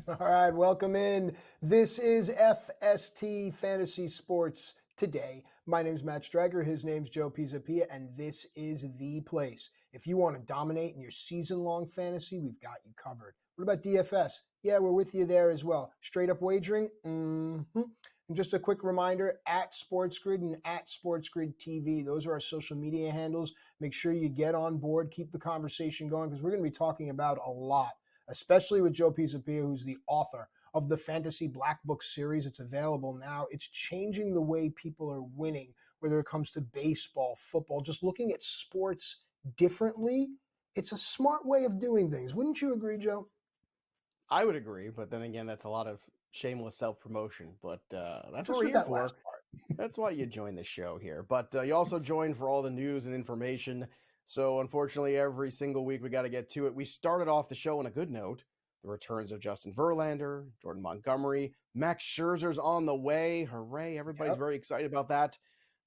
All right, welcome in. This is FST Fantasy Sports Today. My name's Matt Strager. His name's Joe Pisapia, and this is the place. If you want to dominate in your season-long fantasy, we've got you covered. What about DFS? Yeah, we're with you there as well. Straight up wagering? Mm-hmm. And just a quick reminder, at SportsGrid and at SportsGrid TV, those are our social media handles. Make sure you get on board, keep the conversation going, because we're going to be talking about a lot, especially with Joe Pisapia, who's the author of the Fantasy Black Book series. It's available now. It's changing the way people are winning, whether it comes to baseball, football, just looking at sports differently. It's a smart way of doing things. Wouldn't you agree, Joe? I would agree, but then again, that's a lot of shameless self-promotion, but that's what Just we're with here that last for. part. That's why you join the show here. But you also join for all the news and information. So unfortunately, every single week we got to get to it. We started off the show on a good note. The returns of Justin Verlander, Jordan Montgomery, Max Scherzer's on the way. Hooray. Everybody's very excited about that.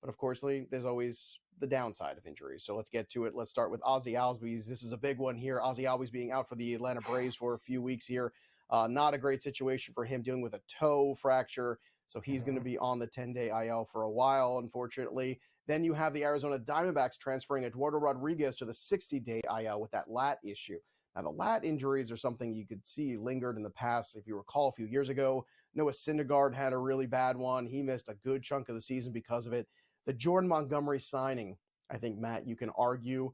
But of course, there's always the downside of injuries. So let's get to it. Let's start with Ozzie Albies. This is a big one here. Ozzie Albies being out for the Atlanta Braves for a few weeks here. Not a great situation for him, dealing with a toe fracture. So he's going to be on the 10-day IL for a while, unfortunately. Then you have the Arizona Diamondbacks transferring Eduardo Rodriguez to the 60-day IL with that lat issue. Now, the lat injuries are something you could see lingered in the past. If you recall, a few years ago, Noah Syndergaard had a really bad one. He missed a good chunk of the season because of it. The Jordan Montgomery signing, I think, Matt, you can argue,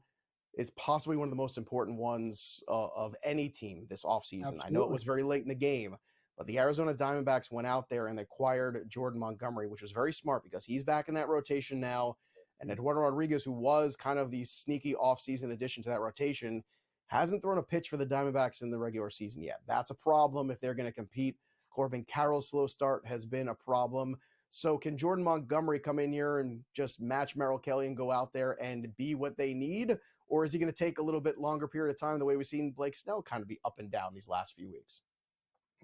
is possibly one of the most important ones of any team this offseason. I know it was very late in the game, but the Arizona Diamondbacks went out there and acquired Jordan Montgomery, which was very smart because he's back in that rotation now. And Eduardo Rodriguez, who was kind of the sneaky offseason addition to that rotation, hasn't thrown a pitch for the Diamondbacks in the regular season yet. That's a problem if they're going to compete. Corbin Carroll's slow start has been a problem. So can Jordan Montgomery come in here and just match Merrill Kelly and go out there and be what they need? Or is he going to take a little bit longer period of time, the way we've seen Blake Snell kind of be up and down these last few weeks?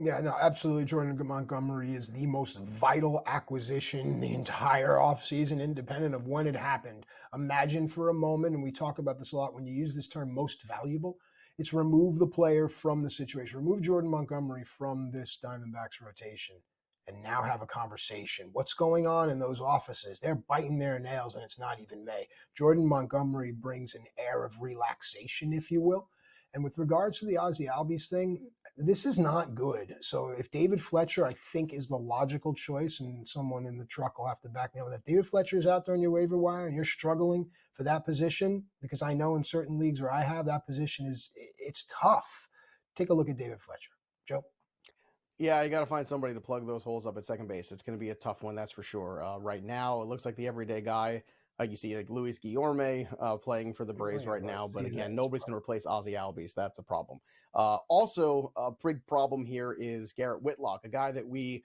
Yeah, no, absolutely. Jordan Montgomery is the most vital acquisition in the entire offseason, independent of when it happened. Imagine for a moment, and we talk about this a lot when you use this term most valuable, it's remove the player from the situation. Remove Jordan Montgomery from this Diamondbacks rotation and now have a conversation. What's going on in those offices? They're biting their nails and it's not even May. Jordan Montgomery brings an air of relaxation, if you will. And with regards to the Ozzie Albies thing, this is not good. So if David Fletcher, I think, is the logical choice, and someone in the truck will have to back me up, if David Fletcher is out there on your waiver wire and you're struggling for that position, because I know in certain leagues where I have that position it's tough. Take a look at David Fletcher. Joe? Yeah, you got to find somebody to plug those holes up at second base. It's going to be a tough one, that's for sure. Right now, it looks like the everyday guy, like you see, like Luis Guillorme playing for the Braves right now. But again, nobody's going to replace Ozzie Albies. That's the problem. Also, a big problem here is Garrett Whitlock, a guy that we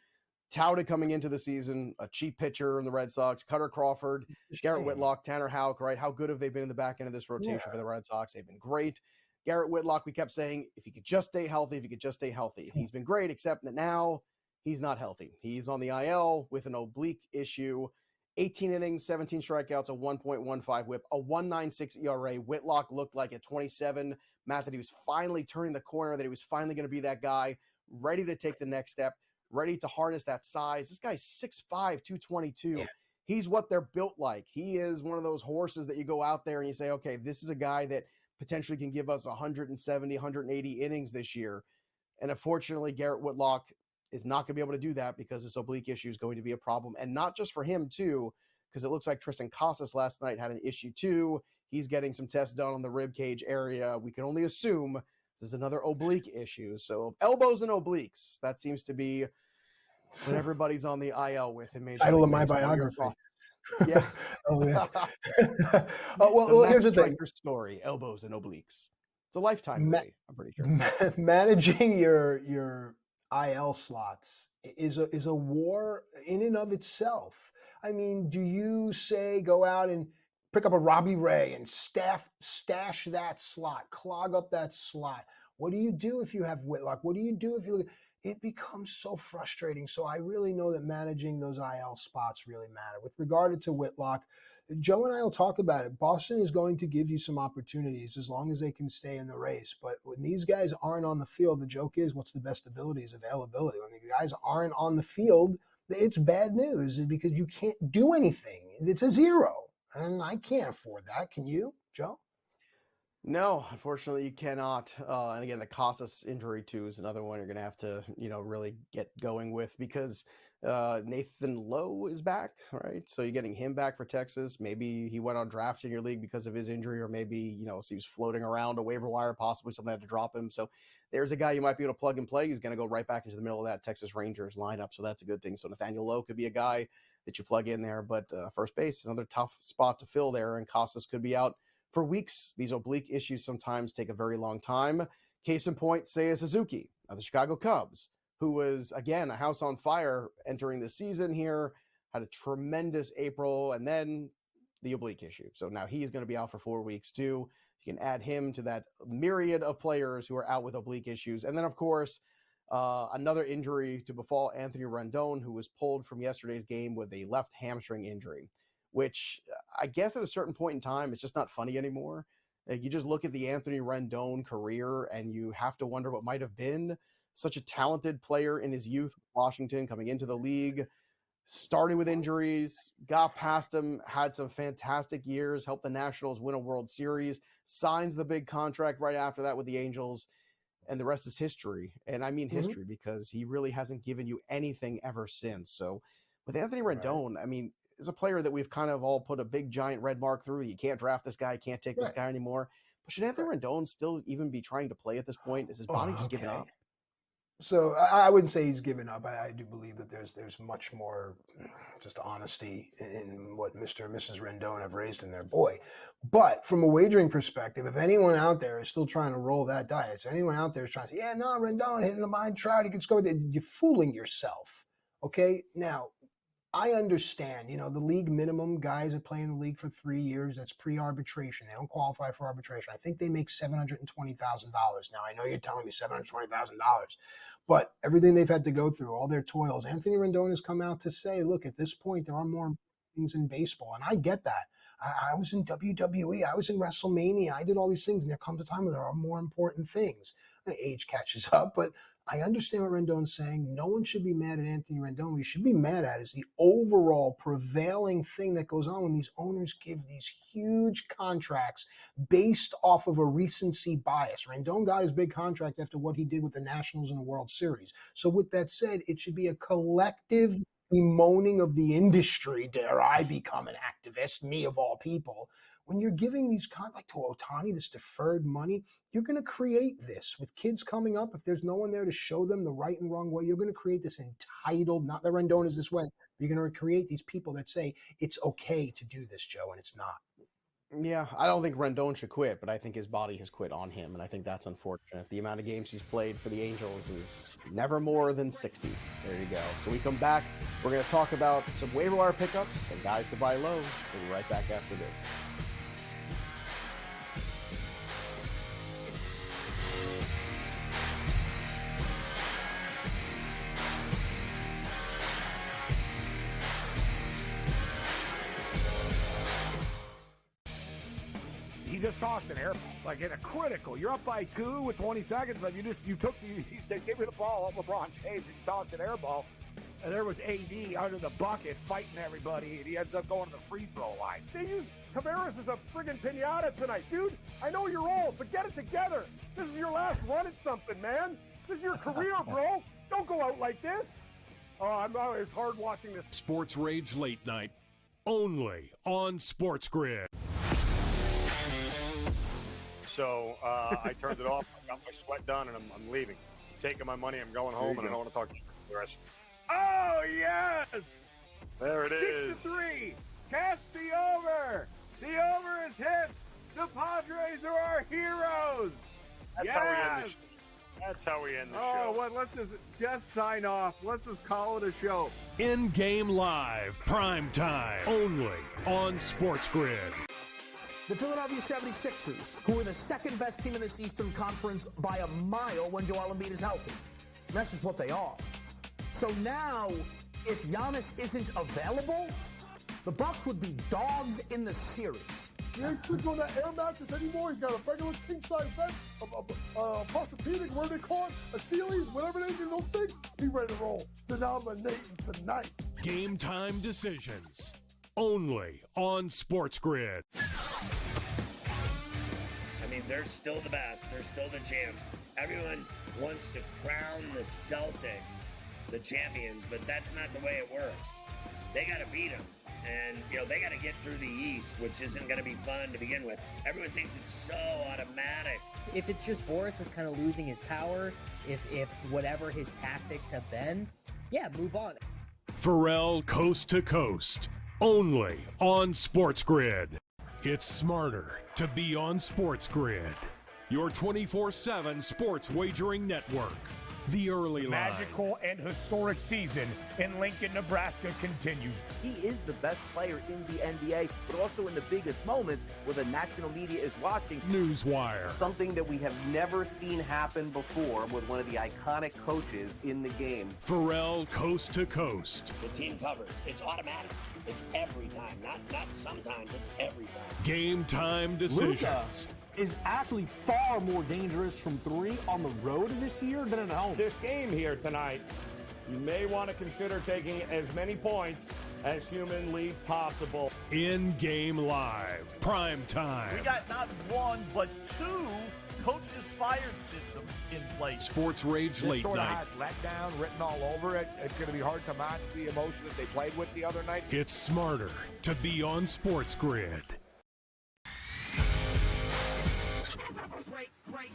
touted coming into the season, a cheap pitcher in the Red Sox, Cutter Crawford, Garrett Whitlock, Tanner Houck, right? How good have they been in the back end of this rotation for the Red Sox? They've been great. Garrett Whitlock, we kept saying, if he could just stay healthy, if he could just stay healthy. He's been great, except that now he's not healthy. He's on the IL with an oblique issue. 18 innings, 17 strikeouts, a 1.15 whip, a 1.96 ERA. Whitlock looked like at 27, Matt, that he was finally turning the corner, that he was finally going to be that guy, ready to take the next step, ready to harness that size. This guy's 6'5", 222. Yeah. He's what they're built like. He is one of those horses that you go out there and you say, okay, this is a guy that potentially can give us 170, 180 innings this year. And unfortunately, Garrett Whitlock is not going to be able to do that because this oblique issue is going to be a problem. And not just for him, too, because it looks like Tristan Casas last night had an issue, too. He's getting some tests done on the rib cage area. We can only assume this is another oblique issue. So elbows and obliques, that seems to be what everybody's on the IL with. And title of my biography. Yeah. Oh, yeah. Well, here's the thing. Story, elbows and obliques. It's a Lifetime movie, I'm pretty sure. Managing your IL slots is a war in and of itself. I mean, do you say go out and pick up a Robbie Ray and stash that slot, clog up that slot? What do you do if you have Whitlock? What do you do if you it becomes so frustrating. So I really know that managing those IL spots really matter. With regard to Whitlock, Joe and I will talk about it. Boston is going to give you some opportunities as long as they can stay in the race. But when these guys aren't on the field, the joke is, what's the best ability is availability. When the guys aren't on the field, it's bad news because you can't do anything. It's a zero. And I can't afford that. Can you, Joe? No, unfortunately, you cannot. And again, the Casas injury too is another one you're going to have to, really get going with because Nathan Lowe is back, right? So you're getting him back for Texas. Maybe he went on draft in your league because of his injury, or maybe so he was floating around a waiver wire, possibly someone had to drop him. So there's a guy you might be able to plug and play. He's going to go right back into the middle of that Texas Rangers lineup, so that's a good thing. So Nathaniel Lowe could be a guy that you plug in there, but first base is another tough spot to fill there, and Casas could be out for weeks. These oblique issues sometimes take a very long time. Case in point, Seiya Suzuki of the Chicago Cubs, who was, again, a house on fire entering the season here, had a tremendous April, and then the oblique issue. So now he's going to be out for 4 weeks too. You can add him to that myriad of players who are out with oblique issues. And then, of course, another injury to befall Anthony Rendon, who was pulled from yesterday's game with a left hamstring injury, which I guess at a certain point in time, it's just not funny anymore. Like, you just look at the Anthony Rendon career and you have to wonder what might have been. Such a talented player in his youth, Washington, coming into the league, started with injuries, got past them, had some fantastic years, helped the Nationals win a World Series, signs the big contract right after that with the Angels, and the rest is history. And I mean history because he really hasn't given you anything ever since. So with Anthony Rendon, I mean, is a player that we've kind of all put a big giant red mark through. You can't draft this guy, can't take this guy anymore. But should Anthony Rendon still even be trying to play at this point? Is his body just giving up? So I wouldn't say he's given up. I do believe that there's much more just honesty in what Mr. and Mrs. Rendon have raised in their boy. But from a wagering perspective, if anyone out there is still trying to roll that dice, anyone out there is trying to say, yeah, no, Rendon hitting the mind trout, he can score, you're fooling yourself. Okay? Now, I understand, the league minimum guys that play in the league for 3 years, that's pre-arbitration. They don't qualify for arbitration. I think they make $720,000. Now, I know you're telling me $720,000, but everything they've had to go through, all their toils, Anthony Rendon has come out to say, look, at this point, there are more things in baseball. And I get that. I was in WWE. I was in WrestleMania. I did all these things. And there comes a time where there are more important things. Age catches up, but I understand what Rendon's saying. No one should be mad at Anthony Rendon. What we should be mad at is the overall prevailing thing that goes on when these owners give these huge contracts based off of a recency bias. Rendon got his big contract after what he did with the Nationals in the World Series. So with that said, it should be a collective bemoaning of the industry. Dare I become an activist, me of all people. When you're giving these, like to Ohtani, this deferred money, you're going to create this with kids coming up. If there's no one there to show them the right and wrong way, you're going to create this entitled, not that Rendon is this way, but you're going to create these people that say it's okay to do this, Joe, and it's not. Yeah, I don't think Rendon should quit, but I think his body has quit on him, and I think that's unfortunate. The amount of games he's played for the Angels is never more than 60. There you go. So we come back, we're going to talk about some waiver wire pickups and guys to buy low. We'll be right back after this. Just tossed an air ball, like in a critical. You're up by 2 with 20 seconds left. He said, give me the ball. LeBron James, he tossed an air ball, and there was AD under the bucket fighting everybody, and he ends up going to the free throw line. They use Tavares as a friggin' pinata tonight. Dude, I know you're old, but get it together. This is your last run at something, man. This is your career, bro. Don't go out like this. Oh, it's hard watching this. Sports Rage Late Night, only on SportsGrid. So I turned it off. I got my sweat done, and I'm leaving. I'm taking my money. I'm going home, and I don't want to talk to you the rest. Oh, yes! There it is. 6-3. Catch the over. The over is hit. The Padres are our heroes. That's how we end the show. That's how we end the show. Oh, well, let's just sign off. Let's just call it a show. In-game live, prime time, only on SportsGrid. The Philadelphia 76ers, who are the second best team in this Eastern Conference by a mile when Joel Embiid is healthy. That's just what they are. So now, if Giannis isn't available, the Bucks would be dogs in the series. He ain't sleeping on that air mattress anymore. He's got a regular king-size bed, a Posturepedic, whatever they call it, a Sealy's, whatever they do, those things. He ready to roll. Denominating tonight. Game time decisions. Only on SportsGrid. I mean, they're still the best. They're still the champs. Everyone wants to crown the Celtics the champions, but that's not the way it works. They got to beat them. And, they got to get through the East, which isn't going to be fun to begin with. Everyone thinks it's so automatic. If it's just Boris is kind of losing his power, if whatever his tactics have been, yeah, move on. Pharrell Coast to Coast. Only on SportsGrid. It's smarter to be on SportsGrid. Your 24/7 sports wagering network. The early line. Magical and historic season in Lincoln, Nebraska continues. He is the best player in the NBA, but also in the biggest moments where the national media is watching. Newswire. Something that we have never seen happen before with one of the iconic coaches in the game. Pharrell Coast to Coast. The team covers. It's automatic. It's every time. Not sometimes. It's every time. Game time decisions. Luka is actually far more dangerous from three on the road this year than at home. This game here tonight, you may want to consider taking as many points as humanly possible. In-game live. Prime time. We got not one, but two coaches fired systems in place. Sports Rage This Late sort of Night. has letdown written all over it. It's going to be hard to match the emotion that they played with the other night. It's smarter to be on SportsGrid. Great.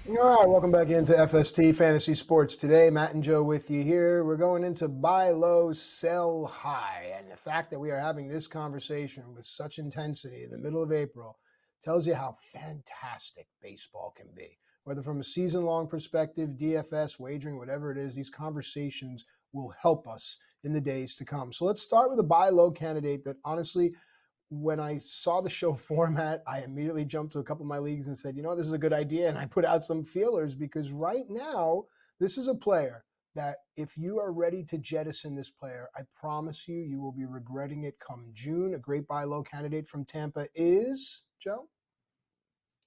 All right, welcome back into FST Fantasy Sports today. Matt and Joe with you here. We're going into buy low, sell high. And the fact that we are having this conversation with such intensity in the middle of April tells you how fantastic baseball can be. Whether from a season-long perspective, DFS, wagering, whatever it is, these conversations will help us in the days to come. So let's start with a buy low candidate that honestly, when I saw the show format, I immediately jumped to a couple of my leagues and said, this is a good idea. And I put out some feelers because right now, this is a player that if you are ready to jettison this player, I promise you, you will be regretting it come June. A great buy low candidate from Tampa is, Joe?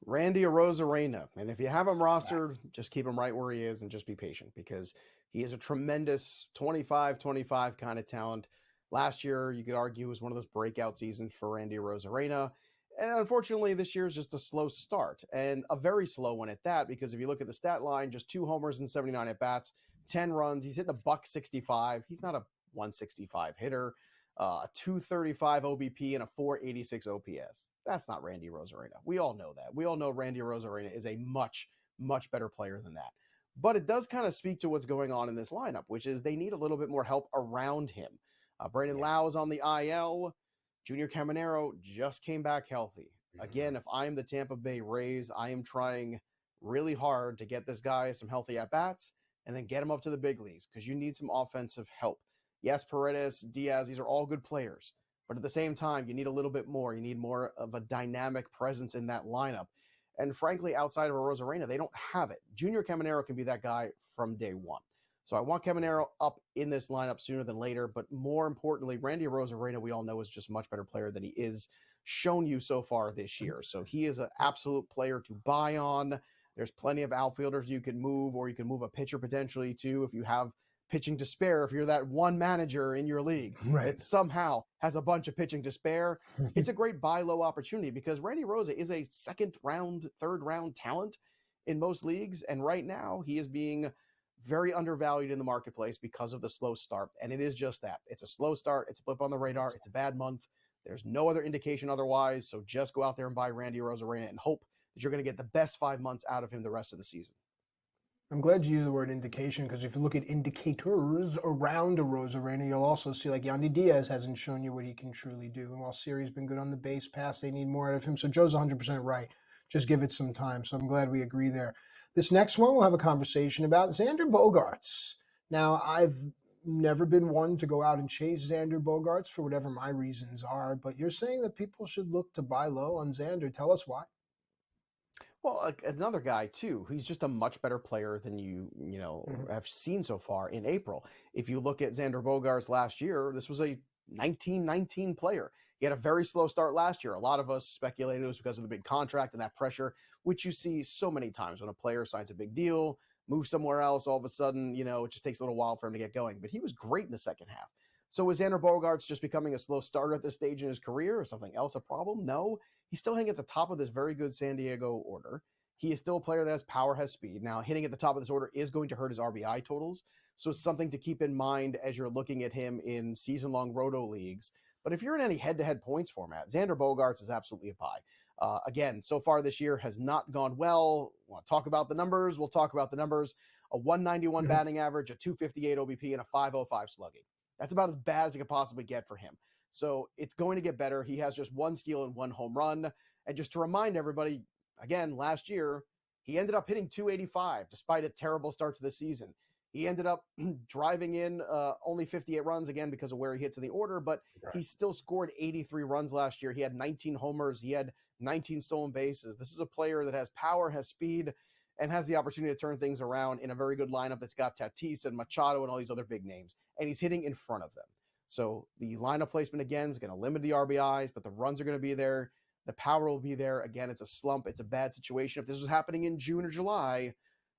Randy Arozarena. And if you have him rostered, just keep him right where he is and just be patient because he is a tremendous 25-25 kind of talent. Last year, you could argue, was one of those breakout seasons for Randy Arozarena. And unfortunately, this year is just a slow start and a very slow one at that, because if you look at the stat line, just 2 homers and 79 at-bats, 10 runs. He's hitting a .165. He's not a 165 hitter. 235 OBP and a 486 OPS. That's not Randy Arozarena. We all know that. We all know Randy Arozarena is a much, much better player than that. But it does kind of speak to what's going on in this lineup, which is they need a little bit more help around him. Brandon Lau is on the IL. Junior Caminero just came back healthy. Again, if I'm the Tampa Bay Rays, I am trying really hard to get this guy some healthy at-bats and then get him up to the big leagues because you need some offensive help. Yes, Paredes, Diaz, these are all good players. But at the same time, you need a little bit more. You need more of a dynamic presence in that lineup. And frankly, outside of Arozarena, they don't have it. Junior Caminero can be that guy from day one. So I want Caminero up in this lineup sooner than later. But more importantly, Randy Arozarena, we all know, is just a much better player than he is shown you so far this year. So he is an absolute player to buy on. There's plenty of outfielders you can move, or you can move a pitcher potentially too if you have pitching to spare. If you're that one manager in your league that somehow has a bunch of pitching to spare, it's a great buy low opportunity because Randy Rosa is a second round, third round talent in most leagues. And right now he is being very undervalued in the marketplace because of the slow start. And it is just that. It's a slow start. It's a blip on the radar. It's a bad month. There's no other indication otherwise. So just go out there and buy Randy Arozarena and hope that you're going to get the best 5 months out of him the rest of the season. I'm glad you used the word indication because if you look at indicators around Arozarena, you'll also see like Yandy Diaz hasn't shown you what he can truly do. And while Siri's been good on the base pass, they need more out of him. So Joe's 100% right. Just give it some time. So I'm glad we agree there. This next one we'll have a conversation about Xander Bogaerts. Now, I've never been one to go out and chase Xander Bogaerts for whatever my reasons are, but you're saying that people should look to buy low on Xander. Tell us why. Well, another guy too. He's just a much better player than you have seen so far in April. If you look at Xander Bogaerts last year, this was a 19-19 player. He had a very slow start last year. A lot of us speculated it was because of the big contract and that pressure, which you see so many times when a player signs a big deal, moves somewhere else, all of a sudden, it just takes a little while for him to get going. But he was great in the second half. So is Xander Bogaerts just becoming a slow starter at this stage in his career, or something else a problem? No. He's still hitting at the top of this very good San Diego order. He is still a player that has power, has speed. Now, hitting at the top of this order is going to hurt his RBI totals, so it's something to keep in mind as you're looking at him in season-long roto leagues. But if you're in any head-to-head points format, Xander Bogaerts is absolutely a buy. Again, so far this year has not gone well. Want to talk about the numbers? We'll talk about the numbers. A 191 batting average, a 258 OBP, and a 505 slugging. That's about as bad as it could possibly get for him. So it's going to get better. He has just 1 steal and 1 home run. And just to remind everybody, again, last year, he ended up hitting 285 despite a terrible start to the season. He ended up driving in only 58 runs, again, because of where he hits in the order, but he still scored 83 runs last year. He had 19 homers. He had 19 stolen bases. This is a player that has power, has speed, and has the opportunity to turn things around in a very good lineup that's got Tatis and Machado and all these other big names, and he's hitting in front of them. So the lineup placement, again, is going to limit the RBIs, but the runs are going to be there. The power will be there. Again, it's a slump. It's a bad situation. If this was happening in June or July,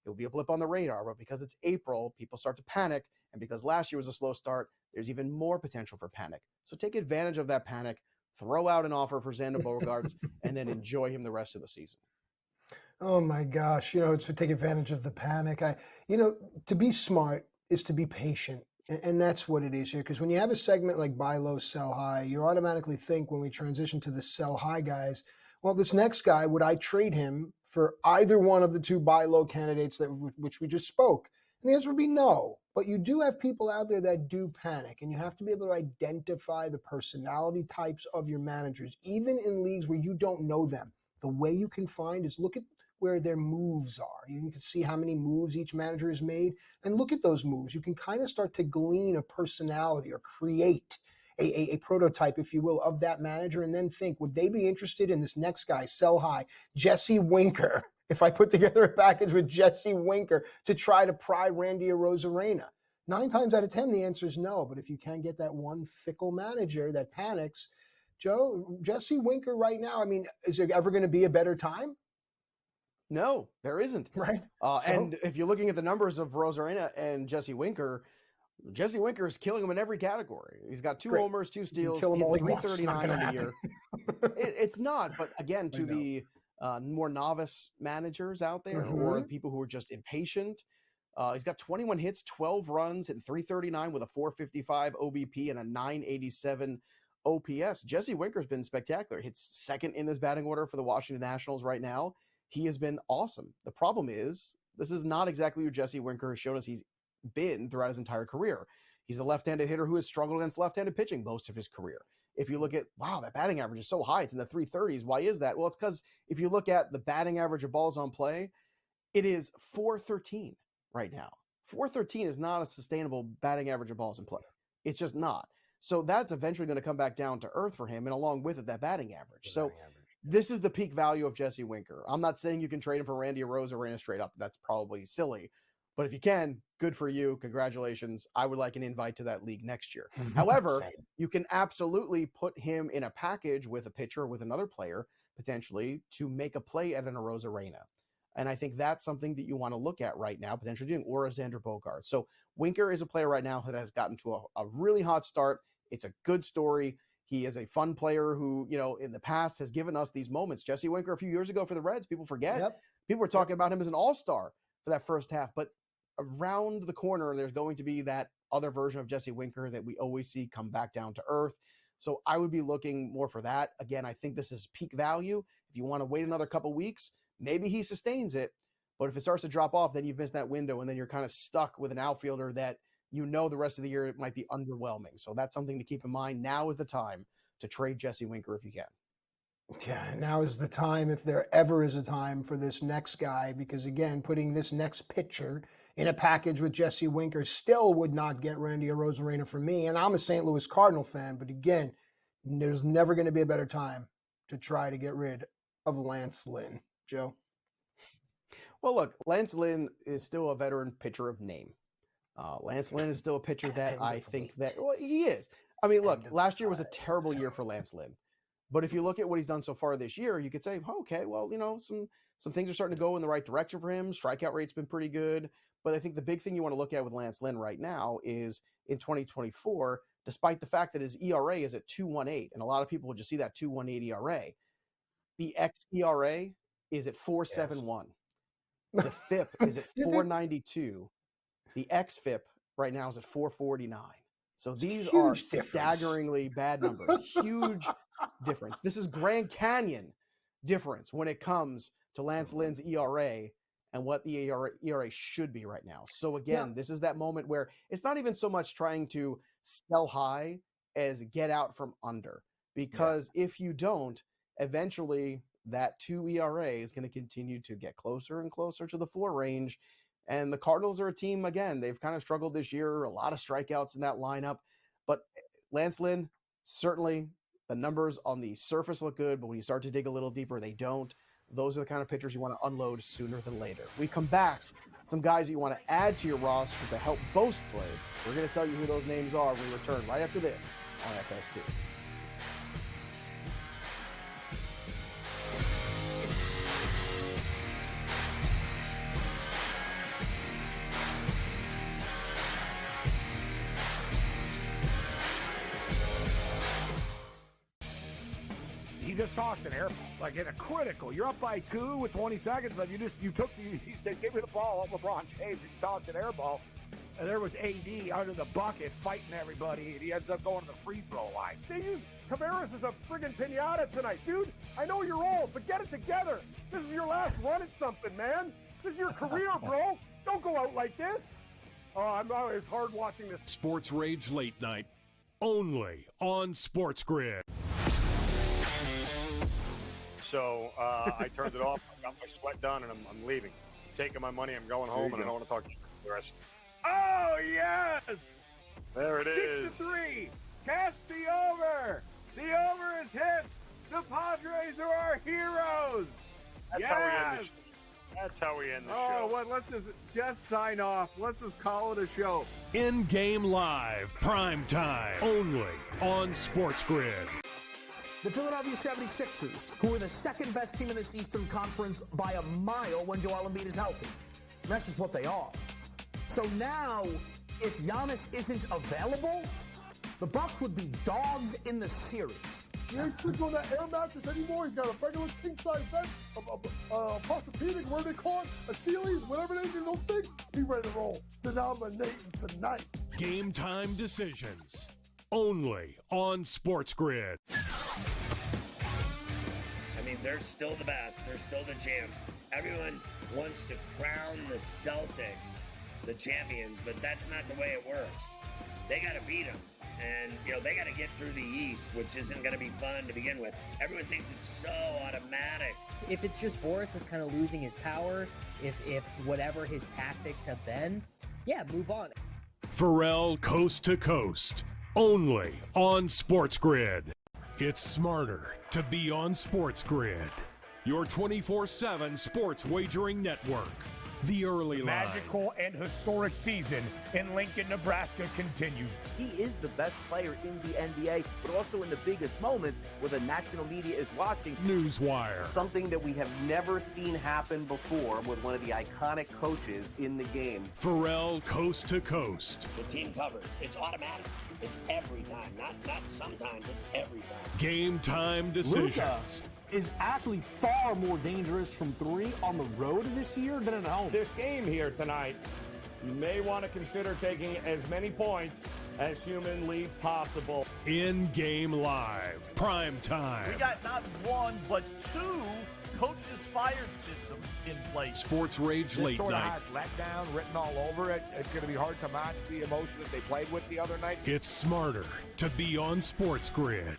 it would be a blip on the radar. But because it's April, people start to panic. And because last year was a slow start, there's even more potential for panic. So take advantage of that panic, throw out an offer for Xander Bogaerts, and then enjoy him the rest of the season. Oh my gosh, it's to take advantage of the panic. To be smart is to be patient. And that's what it is here. Because when you have a segment like buy low, sell high, you automatically think when we transition to the sell high guys, well, this next guy, would I trade him for either one of the two buy low candidates which we just spoke? And the answer would be no. But you do have people out there that do panic, and you have to be able to identify the personality types of your managers, even in leagues where you don't know them. The way you can find is look at where their moves are. You can see how many moves each manager has made and look at those moves. You can kind of start to glean a personality or create a prototype, if you will, of that manager, and then think, would they be interested in this next guy, sell high, Jesse Winker, if I put together a package with Jesse Winker to try to pry Randy Arozarena? 9 times out of 10, the answer is no. But if you can get that one fickle manager that panics, Jesse Winker right now, is there ever going to be a better time? No, there isn't. Right. And if you're looking at the numbers of Arozarena and Jesse Winker is killing him in every category. He's got 2 homers, 2 steals, 339 on the year. It's not, but again, to the more novice managers out there or people who are just impatient, he's got 21 hits, 12 runs, hitting 339 with a 455 OBP and a 987 OPS. Jesse Winker's been spectacular. Hits second in this batting order for the Washington Nationals right now. He has been awesome. The problem is, this is not exactly who Jesse Winker has shown us he's been throughout his entire career. He's a left-handed hitter who has struggled against left-handed pitching most of his career. If you look at, that batting average is so high, it's in the 330s. Why is that? Well, it's because if you look at the batting average of balls on play, it is 413 right now. 413 is not a sustainable batting average of balls in play. It's just not. So that's eventually going to come back down to earth for him, and along with it, that batting average. This is the peak value of Jesse Winker. I'm not saying you can trade him for Randy Arozarena straight up. That's probably silly. But if you can, good for you. Congratulations. I would like an invite to that league next year. However, you can absolutely put him in a package with a pitcher, with another player, potentially, to make a play at an Arozarena. And I think that's something that you want to look at right now, potentially doing, or a Xander Bogaerts. So Winker is a player right now that has gotten to a really hot start. It's a good story. He is a fun player who, in the past has given us these moments. Jesse Winker a few years ago for the Reds, people forget. People were talking about him as an all-star for that first half. But around the corner, there's going to be that other version of Jesse Winker that we always see come back down to earth. So I would be looking more for that. Again, I think this is peak value. If you want to wait another couple weeks, maybe he sustains it. But if it starts to drop off, then you've missed that window, and then you're kind of stuck with an outfielder that the rest of the year it might be underwhelming. So that's something to keep in mind. Now is the time to trade Jesse Winker if you can. Yeah, now is the time, if there ever is a time, for this next guy, because again, putting this next pitcher in a package with Jesse Winker still would not get Randy Arozarena for me. And I'm a St. Louis Cardinal fan, but again, there's never going to be a better time to try to get rid of Lance Lynn. Joe? Well, look, Lance Lynn is still a veteran pitcher of name. Lance Lynn is still a pitcher that I think that, well, he is. I mean, look, last year was a terrible year for Lance Lynn. But if you look at what he's done so far this year, you could say, oh, okay, well, you know, some things are starting to go in the right direction for him. Strikeout rate's been pretty good. But I think the big thing you want to look at with Lance Lynn right now is in 2024, despite the fact that his ERA is at 2.18, and a lot of people will just see that 2.18 ERA, the xERA is at 4.71. Yes. The FIP is at 4.92. The xFIP right now is at 4.49. So these are staggeringly bad numbers. Huge difference. This is Grand Canyon difference when it comes to Lance Lynn's ERA and what the ERA should be right now. So again, this is that moment where it's not even so much trying to sell high as get out from under. Because if you don't, eventually that 2 ERA is going to continue to get closer and closer to the 4 range. And the Cardinals are a team, again, they've kind of struggled this year, a lot of strikeouts in that lineup. But Lance Lynn, certainly the numbers on the surface look good, but when you start to dig a little deeper, they don't. Those are the kind of pitchers you want to unload sooner than later. We come back, some guys that you want to add to your roster to help both play. We're going to tell you who those names are when we return right after this on FS2. He just tossed an air like in a critical. You're up by 2 with 20 seconds left. He said, give me the ball. LeBron James. He tossed an air ball, and there was AD under the bucket fighting everybody, and he ends up going to the free throw line. They use Tavares as a friggin' pinata tonight, dude. I know you're old, but get it together. This is your last run at something, man. This is your career, bro. Don't go out like this. Oh, it's hard watching this. Sports Rage Late Night, only on SportsGrid. So I turned it off. I got my sweat done, and I'm leaving. I'm taking my money. I'm going home, and I don't want to talk to you the rest. Oh, yes! There it is. 6-3. Catch the over. The over is hit. The Padres are our heroes. That's how we end the show. That's how we end the show. Oh, well, let's just sign off. Let's just call it a show. In-game live, prime time, only on SportsGrid. The Philadelphia 76ers, who are the second best team in this Eastern Conference by a mile when Joel Embiid is healthy. And that's just what they are. So now, if Giannis isn't available, the Bucks would be dogs in the series. He ain't sleeping on that air mattress anymore. He's got a regular king-size bed, a Posturepedic, whatever they call it, a Sealy's, whatever they do, those things. He ready to roll. Denominating tonight. Game time decisions, only on SportsGrid. I mean, they're still the best. They're still the champs. Everyone wants to crown the Celtics the champions, but that's not the way it works. They got to beat them. And, you know, they got to get through the East, which isn't going to be fun to begin with. Everyone thinks it's so automatic. If it's just Boris is kind of losing his power, if whatever his tactics have been, yeah, move on. Pharrell Coast to Coast, only on SportsGrid. It's smarter to be on SportsGrid, your 24/7 sports wagering network. The early line. Magical and historic season in Lincoln, Nebraska continues. He is the best player in the NBA, but also in the biggest moments where the national media is watching. Newswire. Something that we have never seen happen before with one of the iconic coaches in the game. Pharrell Coast to Coast. The team covers. It's automatic. It's every time. Not sometimes. It's every time. Game time decisions. Luka is actually far more dangerous from 3 on the road this year than at home. This game here tonight, you may want to consider taking as many points as humanly possible. In-game live, prime time. We got not 1, but 2 coaches fired systems in place. Sports Rage This Late sort Night. of has letdown written all over it. It's going to be hard to match the emotion that they played with the other night. It's smarter to be on SportsGrid.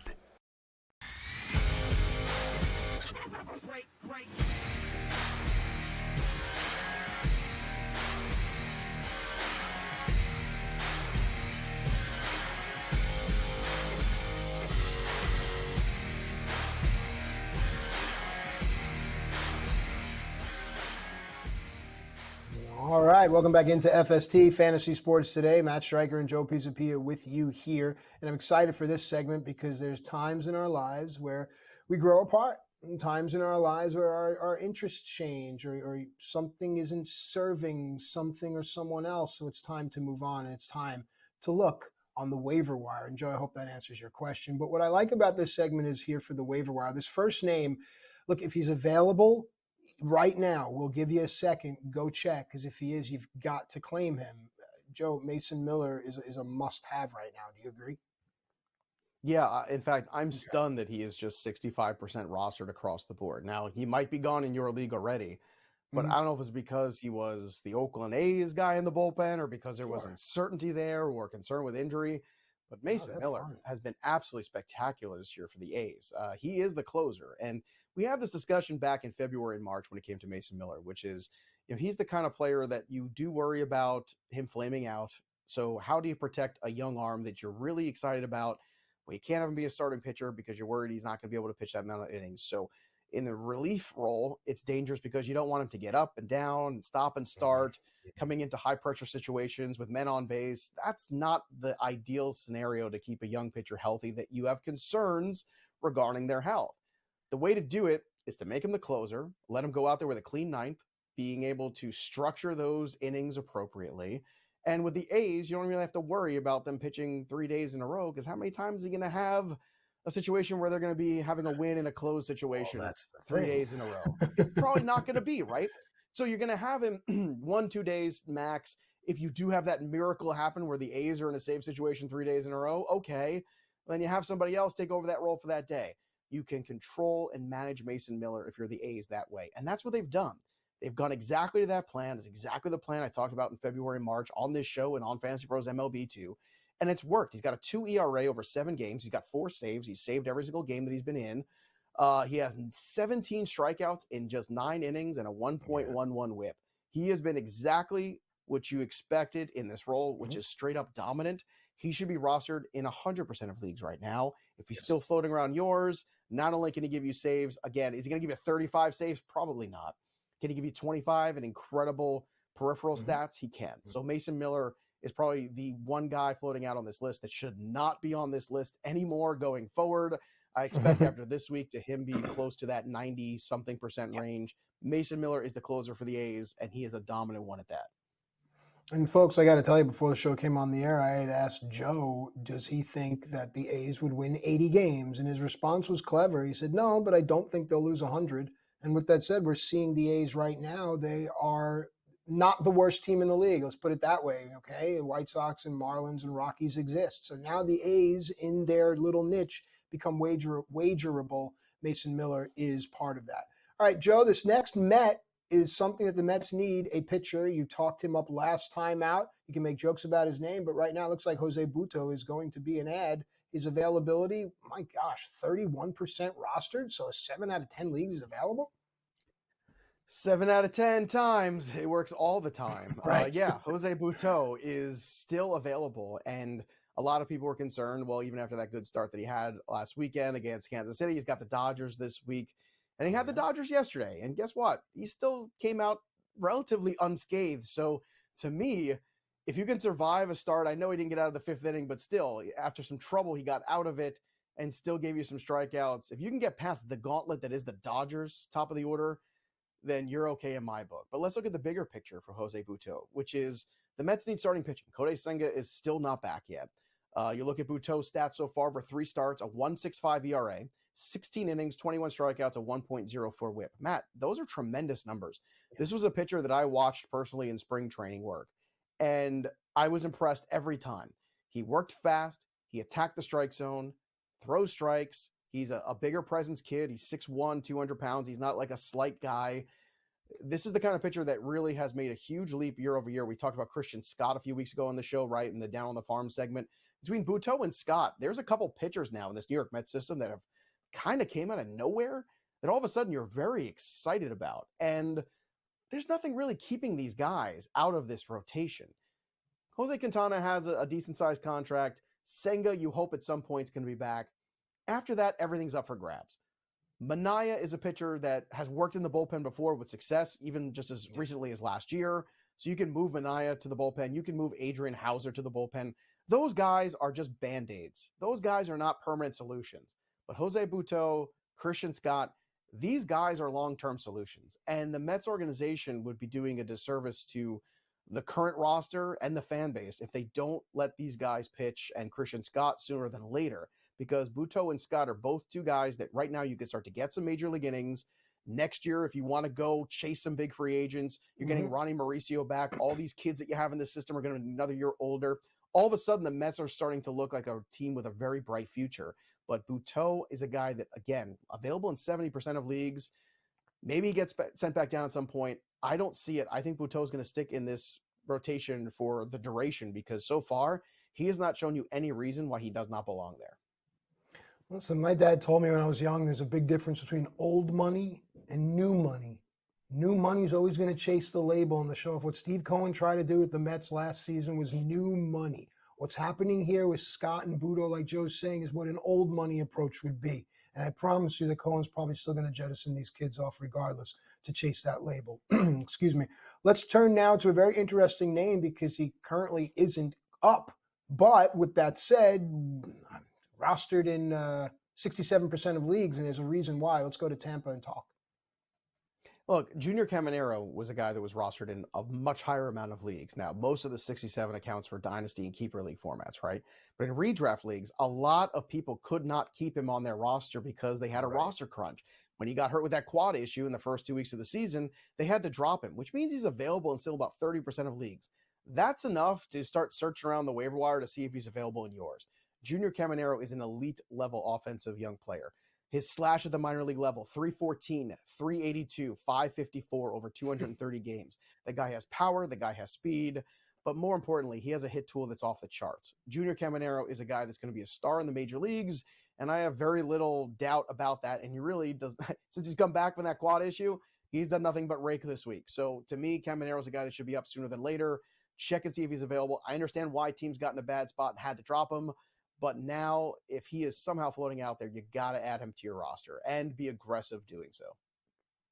All right, welcome back into FST Fantasy Sports Today. Matt Stryker and Joe Pisapia with you here. And I'm excited for this segment because there's times in our lives where we grow apart, and times in our lives where our interests change or something isn't serving something or someone else. So it's time to move on, and it's time to look on the waiver wire. And Joe, I hope that answers your question. But what I like about this segment is here for the waiver wire. This first name, look, if he's available right now, we'll give you a second. Go check, because if he is, you've got to claim him. Joe, Mason Miller is a must-have right now. Do you agree? Yeah, in fact, I'm stunned that he is just 65% rostered across the board. Now, he might be gone in your league already, but I don't know if it's because he was the Oakland A's guy in the bullpen or because there was uncertainty there or concern with injury. But Mason Miller has been absolutely spectacular this year for the A's. He is the closer. And we had this discussion back in February and March when it came to Mason Miller, which is, he's the kind of player that you do worry about him flaming out. So how do you protect a young arm that you're really excited about? Well, you can't have him be a starting pitcher because you're worried he's not going to be able to pitch that amount of innings. So in the relief role, it's dangerous because you don't want him to get up and down and stop and start, coming into high pressure situations with men on base. That's not the ideal scenario to keep a young pitcher healthy that you have concerns regarding their health. The way to do it is to make him the closer, let him go out there with a clean ninth, being able to structure those innings appropriately. And with the A's, you don't really have to worry about them pitching 3 days in a row, because how many times are you going to have a situation where they're going to be having a win in a closed situation 3 days in a row? It's probably not going to be, right? So you're going to have him 1-2 days max. If you do have that miracle happen where the A's are in a safe situation 3 days in a row, okay. Then you have somebody else take over that role for that day. You can control and manage Mason Miller if you're the A's that way. And that's what they've done. They've gone exactly to that plan. It's exactly the plan I talked about in February and March on this show and on Fantasy Pros MLB too. And it's worked. He's got a 2 ERA over 7 games. He's got 4 saves. He's saved every single game that he's been in. He has 17 strikeouts in just 9 innings and a 1.11 whip. He has been exactly what you expected in this role, which is straight up dominant. He should be rostered in 100% of leagues right now. If he's still floating around yours, not only can he give you saves, again, is he going to give you 35 saves? Probably not. Can he give you 25 and incredible peripheral stats? He can. So Mason Miller is probably the one guy floating out on this list that should not be on this list anymore going forward. I expect after this week to him be close to that 90-something% range. Mason Miller is the closer for the A's, and he is a dominant one at that. And folks, I got to tell you, before the show came on the air, I had asked Joe, does he think that the A's would win 80 games? And his response was clever. He said, no, but I don't think they'll lose 100. And with that said, we're seeing the A's right now. They are not the worst team in the league. Let's put it that way, okay? White Sox and Marlins and Rockies exist. So now the A's, in their little niche, become wagerable. Mason Miller is part of that. All right, Joe, this next Met is something that the Mets need, a pitcher. You talked him up last time out. You can make jokes about his name, but right now it looks like Jose Butto is going to be an ad. His availability, my gosh, 31% rostered, so 7 out of 10 leagues is available? 7 out of 10 times. It works all the time. Right. Yeah, Jose Butto is still available, and a lot of people were concerned, well, even after that good start that he had last weekend against Kansas City, he's got the Dodgers this week, and he had the Dodgers yesterday, and guess what? He still came out relatively unscathed. So to me, if you can survive a start, I know he didn't get out of the 5th inning, but still, after some trouble, he got out of it and still gave you some strikeouts. If you can get past the gauntlet that is the Dodgers, top of the order, then you're okay in my book. But let's look at the bigger picture for Jose Butto, which is the Mets need starting pitching. Kodai Senga is still not back yet. You look at Butto's stats so far for 3 starts, a 1.65 ERA, 16 innings, 21 strikeouts, a 1.04 whip. Matt, those are tremendous numbers. This was a pitcher that I watched personally in spring training work, and I was impressed every time. He worked fast. He attacked the strike zone, throws strikes. He's a bigger presence kid. He's 6'1", 200 pounds. He's not like a slight guy. This is the kind of pitcher that really has made a huge leap year over year. We talked about Christian Scott a few weeks ago on the show, right, in the Down on the Farm segment. Between Butto and Scott, there's a couple pitchers now in this New York Mets system that have kind of came out of nowhere that all of a sudden you're very excited about. And there's nothing really keeping these guys out of this rotation. Jose Quintana has a decent-sized contract. Senga, you hope at some point is going to be back. After that, everything's up for grabs. Minaya is a pitcher that has worked in the bullpen before with success, even just as recently as last year. So you can move Mania to the bullpen. You can move Adrian Hauser to the bullpen. Those guys are just Band-Aids. Those guys are not permanent solutions. But Jose Butto, Christian Scott, these guys are long-term solutions. And the Mets organization would be doing a disservice to the current roster and the fan base if they don't let these guys pitch and Christian Scott sooner than later, because Butto and Scott are both two guys that right now you can start to get some major league innings. Next year, if you want to go chase some big free agents, you're getting Ronnie Mauricio back. All these kids that you have in the system are going to be another year older. All of a sudden, the Mets are starting to look like a team with a very bright future. But Butto is a guy that, again, available in 70% of leagues. Maybe he gets sent back down at some point. I don't see it. I think Butto is going to stick in this rotation for the duration because so far he has not shown you any reason why he does not belong there. Listen, my dad told me when I was young, there's a big difference between old money and new money. New money is always going to chase the label and the show off. What Steve Cohen tried to do with the Mets last season was new money. What's happening here with Scott and Butto, like Joe's saying, is what an old money approach would be. And I promise you that Cohen's probably still going to jettison these kids off regardless to chase that label. Excuse me. Let's turn now to a very interesting name because he currently isn't up. But with that said, rostered in 67% of leagues, and there's a reason why. Let's go to Tampa and talk. Look, Junior Caminero was a guy that was rostered in a much higher amount of leagues. Now, most of the 67 accounts for Dynasty and Keeper League formats, right? But in redraft leagues, a lot of people could not keep him on their roster because they had a roster crunch. When he got hurt with that quad issue in the first 2 weeks of the season, they had to drop him, which means he's available in still about 30% of leagues. That's enough to start searching around the waiver wire to see if he's available in yours. Junior Caminero is an elite level offensive young player. His slash at the minor league level, 314, 382, 554 over 230 games. The guy has power. The guy has speed. But more importantly, he has a hit tool that's off the charts. Junior Caminero is a guy that's going to be a star in the major leagues, and I have very little doubt about that. And he really does not, since he's come back from that quad issue, he's done nothing but rake this week. So to me, Caminero is a guy that should be up sooner than later. Check and see if he's available. I understand why teams got in a bad spot and had to drop him. But now, if he is somehow floating out there, you got to add him to your roster and be aggressive doing so.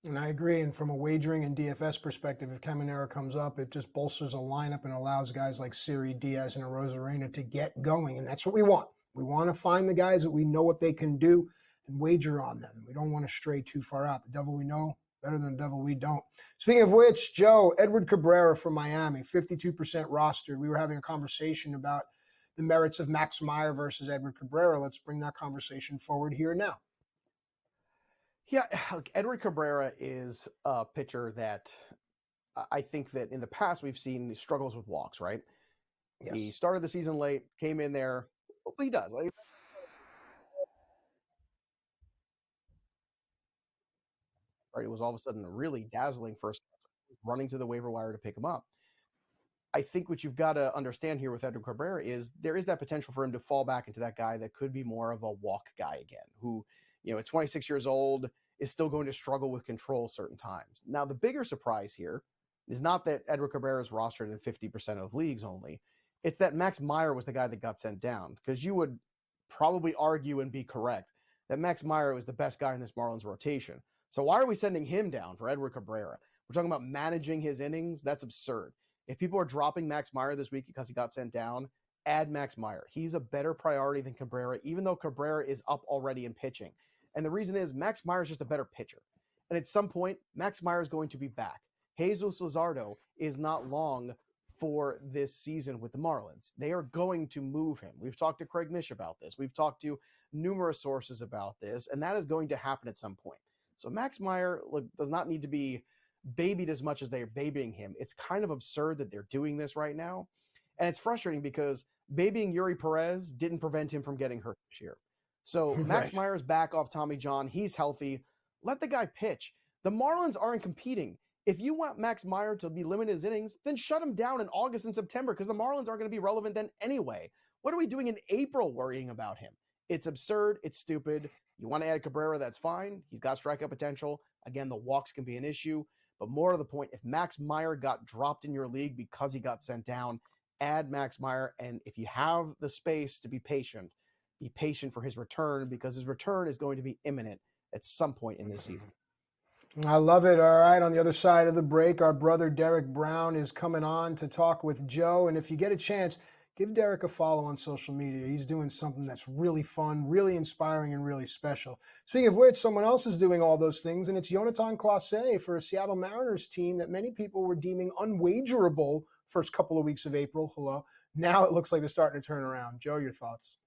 And I agree. And from a wagering and DFS perspective, if Caminero comes up, it just bolsters a lineup and allows guys like Siri, Diaz, and Arozarena to get going. And that's what we want. We want to find the guys that we know what they can do and wager on them. We don't want to stray too far out. The devil we know better than the devil we don't. Speaking of which, Joe, Edward Cabrera from Miami, 52% rostered. We were having a conversation about the merits of Max Meyer versus Edward Cabrera. Let's bring that conversation forward here now. Yeah, look, Edward Cabrera is a pitcher that I think that in the past we've seen struggles with walks, right? Yes. He started the season late, came in there. He does. Right, it was all of a sudden a really dazzling first, running to the waiver wire to pick him up. I think what you've got to understand here with Edward Cabrera is there is that potential for him to fall back into that guy that could be more of a walk guy again, who, at 26 years old is still going to struggle with control certain times. Now, the bigger surprise here is not that Edward Cabrera is rostered in 50% of leagues only. It's that Max Meyer was the guy that got sent down, because you would probably argue and be correct that Max Meyer was the best guy in this Marlins rotation. So why are we sending him down for Edward Cabrera? We're talking about managing his innings. That's absurd. If people are dropping Max Meyer this week because he got sent down, add Max Meyer. He's a better priority than Cabrera, even though Cabrera is up already in pitching. And the reason is Max Meyer is just a better pitcher. And at some point, Max Meyer is going to be back. Jesus Luzardo is not long for this season with the Marlins. They are going to move him. We've talked to Craig Mish about this. We've talked to numerous sources about this, and that is going to happen at some point. So Max Meyer does not need to be babied as much as they are babying him. It's kind of absurd that they're doing this right now. And it's frustrating because babying Yuri Perez didn't prevent him from getting hurt this year. So Max Meyer's back off Tommy John. He's healthy. Let the guy pitch. The Marlins aren't competing. If you want Max Meyer to be limited his innings, then shut him down in August and September because the Marlins aren't going to be relevant then anyway. What are we doing in April worrying about him? It's absurd. It's stupid. You want to add Cabrera, that's fine. He's got strikeout potential. Again, the walks can be an issue. But more to the point, if Max Meyer got dropped in your league because he got sent down, add Max Meyer. And if you have the space to be patient for his return, because his return is going to be imminent at some point in this season. I love it. All right. On the other side of the break, our brother Derek Brown is coming on to talk with Joe. And if you get a chance, give Derek a follow on social media. He's doing something that's really fun, really inspiring, and really special. Speaking of which, someone else is doing all those things, and it's Jonathan Clase for a Seattle Mariners team that many people were deeming unwagerable first couple of weeks of April. Hello. Now it looks like they're starting to turn around. Joe, your thoughts?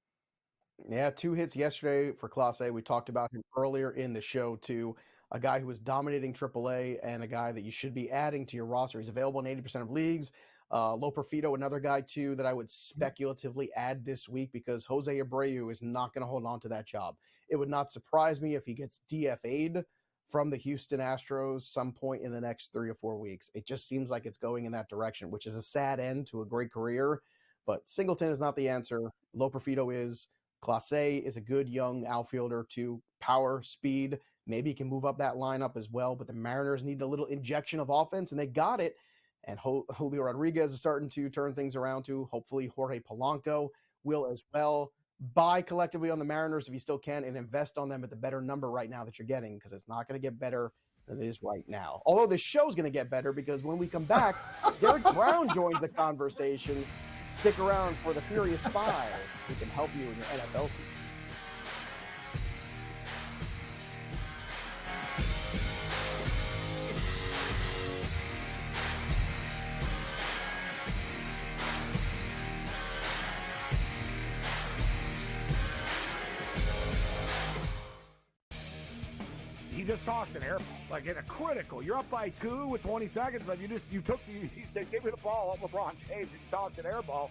Yeah, 2 hits yesterday for Clase. We talked about him earlier in the show, too. A guy who was dominating AAA and a guy that you should be adding to your roster. He's available in 80% of leagues. Lo Profito, another guy, too, that I would speculatively add this week because Jose Abreu is not going to hold on to that job. It would not surprise me if he gets DFA'd from the Houston Astros some point in the next 3 to 4 weeks. It just seems like it's going in that direction, which is a sad end to a great career. But Singleton is not the answer. Lo Profito is. Clase is a good young outfielder to power, speed. Maybe he can move up that lineup as well. But the Mariners need a little injection of offense, and they got it. And Julio Rodriguez is starting to turn things around too. Hopefully Jorge Polanco will as well. Buy collectively on the Mariners if you still can and invest on them at the better number right now that you're getting because it's not going to get better than it is right now. Although the show's going to get better because when we come back, Derek Brown joins the conversation. Stick around for the Furious Five. We can help you in your NFL season. He just tossed an air like in a critical. You're up by 2 with 20 seconds left. He said, give me the ball up LeBron James. He tossed an air ball.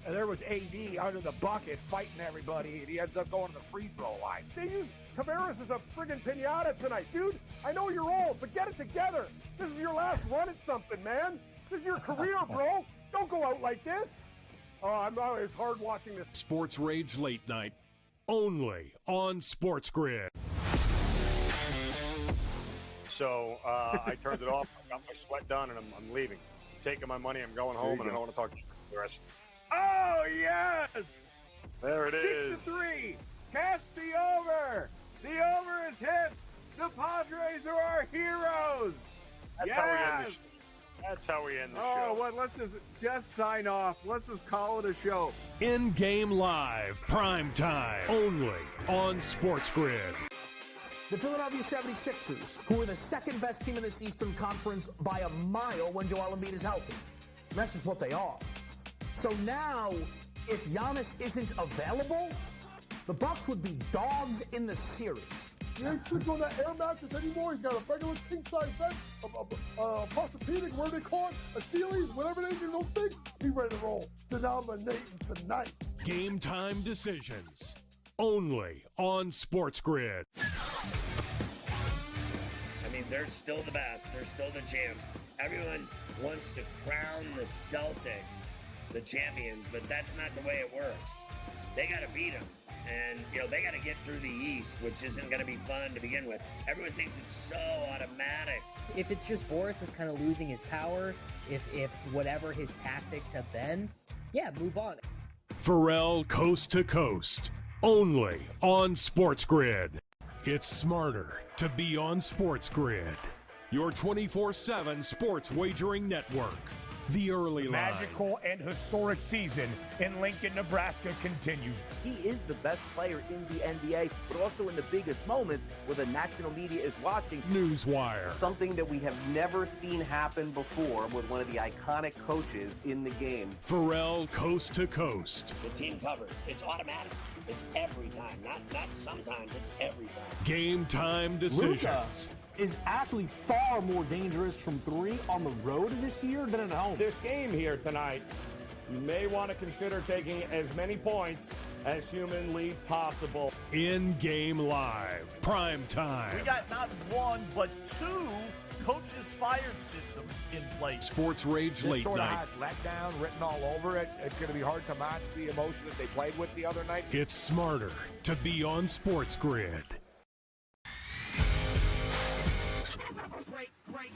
And there was AD under the bucket fighting everybody. And he ends up going to the free throw line. They used Tavares as a friggin' pinata tonight. Dude, I know you're old, but get it together. This is your last run at something, man. This is your career, bro. Don't go out like this. Oh, it's hard watching this. Sports Rage Late Night, only on SportsGrid. So I turned it off. I got my sweat done, and I'm leaving. I'm taking my money. I'm going home, and I don't want to talk to you for the rest. Oh, yes! There it is. 6-3. Catch the over. The over is hit. The Padres are our heroes. That's how we end the show. Oh, well, let's just sign off. Let's just call it a show. In-game live, prime time, only on SportsGrid. The Philadelphia 76ers, who are the second best team in this Eastern Conference by a mile when Joel Embiid is healthy. And that's just what they are. So now, if Giannis isn't available, the Bucks would be dogs in the series. He ain't sleeping on that air mattress anymore. He's got a regular king-size bed, a posturepedic, what do they call it? A Sealy's, whatever they do, those things. He ready to roll. Denominating tonight. Game time decisions, only on SportsGrid. I mean, they're still the best. They're still the champs. Everyone wants to crown the Celtics the champions, but that's not the way it works. They got to beat them. And, they got to get through the East, which isn't going to be fun to begin with. Everyone thinks it's so automatic. If it's just Boris is kind of losing his power, if whatever his tactics have been, yeah, move on. Pharrell Coast to Coast, only on SportsGrid. It's smarter to be on SportsGrid, your 24/7 sports wagering network. The early line. Magical and historic season in Lincoln, Nebraska continues. He is the best player in the NBA, but also in the biggest moments where the national media is watching. Newswire. Something that we have never seen happen before with one of the iconic coaches in the game. Pharrell Coast to Coast. The team covers. It's automatic. It's every time. Not sometimes. It's every time. Game time decisions. Luka is actually far more dangerous from 3 on the road this year than at home. This game here tonight, you may want to consider taking as many points as humanly possible. In-game live, prime time. We got not 1, but 2 coaches fired systems in place. Sports Rage This Late sort of Night. has letdown written all over it. It's going to be hard to match the emotion that they played with the other night. It's smarter to be on SportsGrid. Great.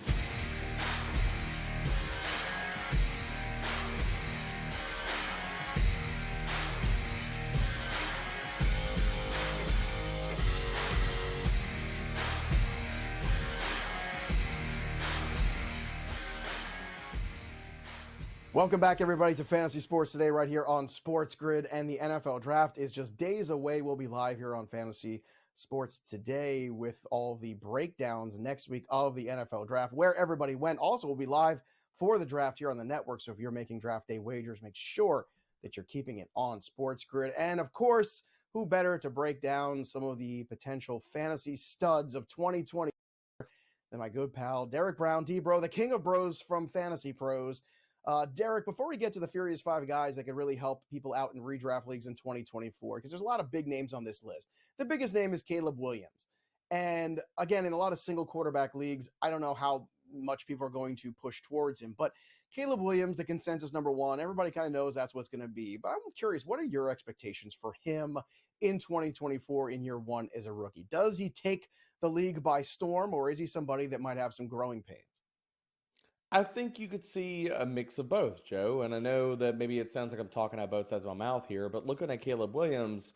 Welcome back, everybody, to Fantasy Sports Today, right here on Sports Grid. And the NFL Draft is just days away. We'll be live here on Fantasy Sports Today with all the breakdowns next week of the NFL Draft, where everybody went. Also, we'll be live for the draft here on the network. So if you're making draft day wagers, make sure that you're keeping it on Sports Grid. And of course, who better to break down some of the potential fantasy studs of 2020 than my good pal, Derek Brown, D-Bro, the king of bros from Fantasy Pros. Derek, before we get to the Furious 5 guys that could really help people out in redraft leagues in 2024, because there's a lot of big names on this list. The biggest name is Caleb Williams. And again, in a lot of single quarterback leagues, I don't know how much people are going to push towards him. But Caleb Williams, the consensus number one, everybody kind of knows that's what's going to be. But I'm curious, what are your expectations for him in 2024 in year one as a rookie? Does he take the league by storm, or is he somebody that might have some growing pains? I think you could see a mix of both, Joe. And I know that maybe it sounds like I'm talking out both sides of my mouth here, but looking at Caleb Williams,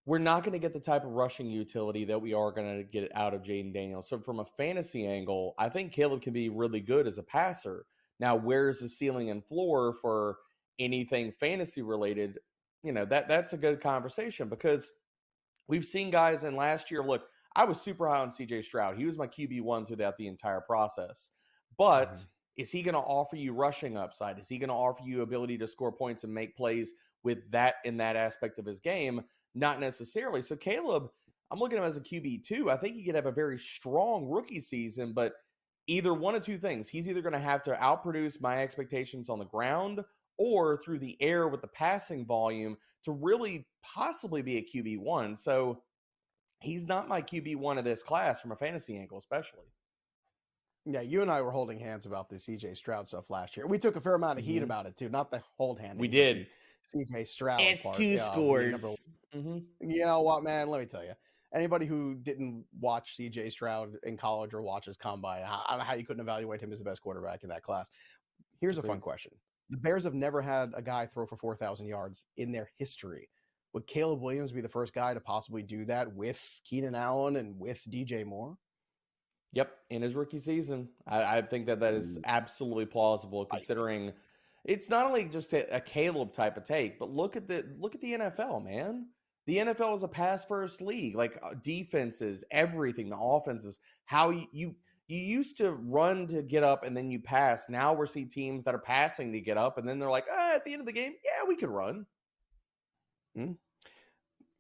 we're not going to get the type of rushing utility that we are going to get out of Jaden Daniels. So from a fantasy angle, I think Caleb can be really good as a passer. Now, where's the ceiling and floor for anything fantasy related? You know, that's a good conversation, because we've seen guys in last year. Look, I was super high on CJ Stroud. He was my QB1 throughout the entire process. But is he going to offer you rushing upside? Is he going to offer you ability to score points and make plays with that in that aspect of his game? Not necessarily. So Caleb, I'm looking at him as a QB2. I think he could have a very strong rookie season, but either one of two things. He's either going to have to outproduce my expectations on the ground or through the air with the passing volume to really possibly be a QB1. So he's not my QB1 of this class from a fantasy angle, especially. Yeah, you and I were holding hands about the CJ Stroud stuff last year. We took a fair amount of heat about it too. Not the hold hand. We did. CJ Stroud. It's part. 2 scores. You know what, man? Let me tell you. Anybody who didn't watch CJ Stroud in college or watch his combine, I don't know how you couldn't evaluate him as the best quarterback in that class. Here's a fun question. The Bears have never had a guy throw for 4,000 yards in their history. Would Caleb Williams be the first guy to possibly do that with Keenan Allen and with DJ Moore? Yep, in his rookie season. I think that is absolutely plausible, considering it's not only just a Caleb type of take, but look at the NFL, man. The NFL is a pass first league, like defenses, everything, the offenses, how you used to run to get up and then you pass. Now we're seeing teams that are passing to get up, and then they're like, at the end of the game, yeah, we could run.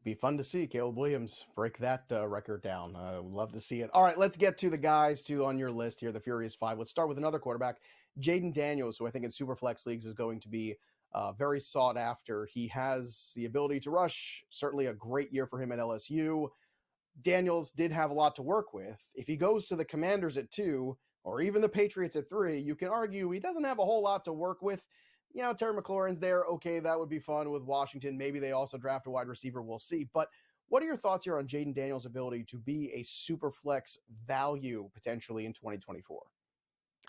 Be fun to see Caleb Williams break that record down. Would love to see it. All right, let's get to the guys on your list here, the Furious 5. Let's start with another quarterback, Jaden Daniels, who I think in Superflex leagues is going to be very sought after. He has the ability to rush. Certainly a great year for him at LSU. Daniels did have a lot to work with. If he goes to the Commanders at 2, or even the Patriots at 3, you can argue he doesn't have a whole lot to work with. You know, Terry McLaurin's there. Okay, that would be fun with Washington. Maybe they also draft a wide receiver. We'll see. But what are your thoughts here on Jaden Daniels' ability to be a super flex value potentially in 2024?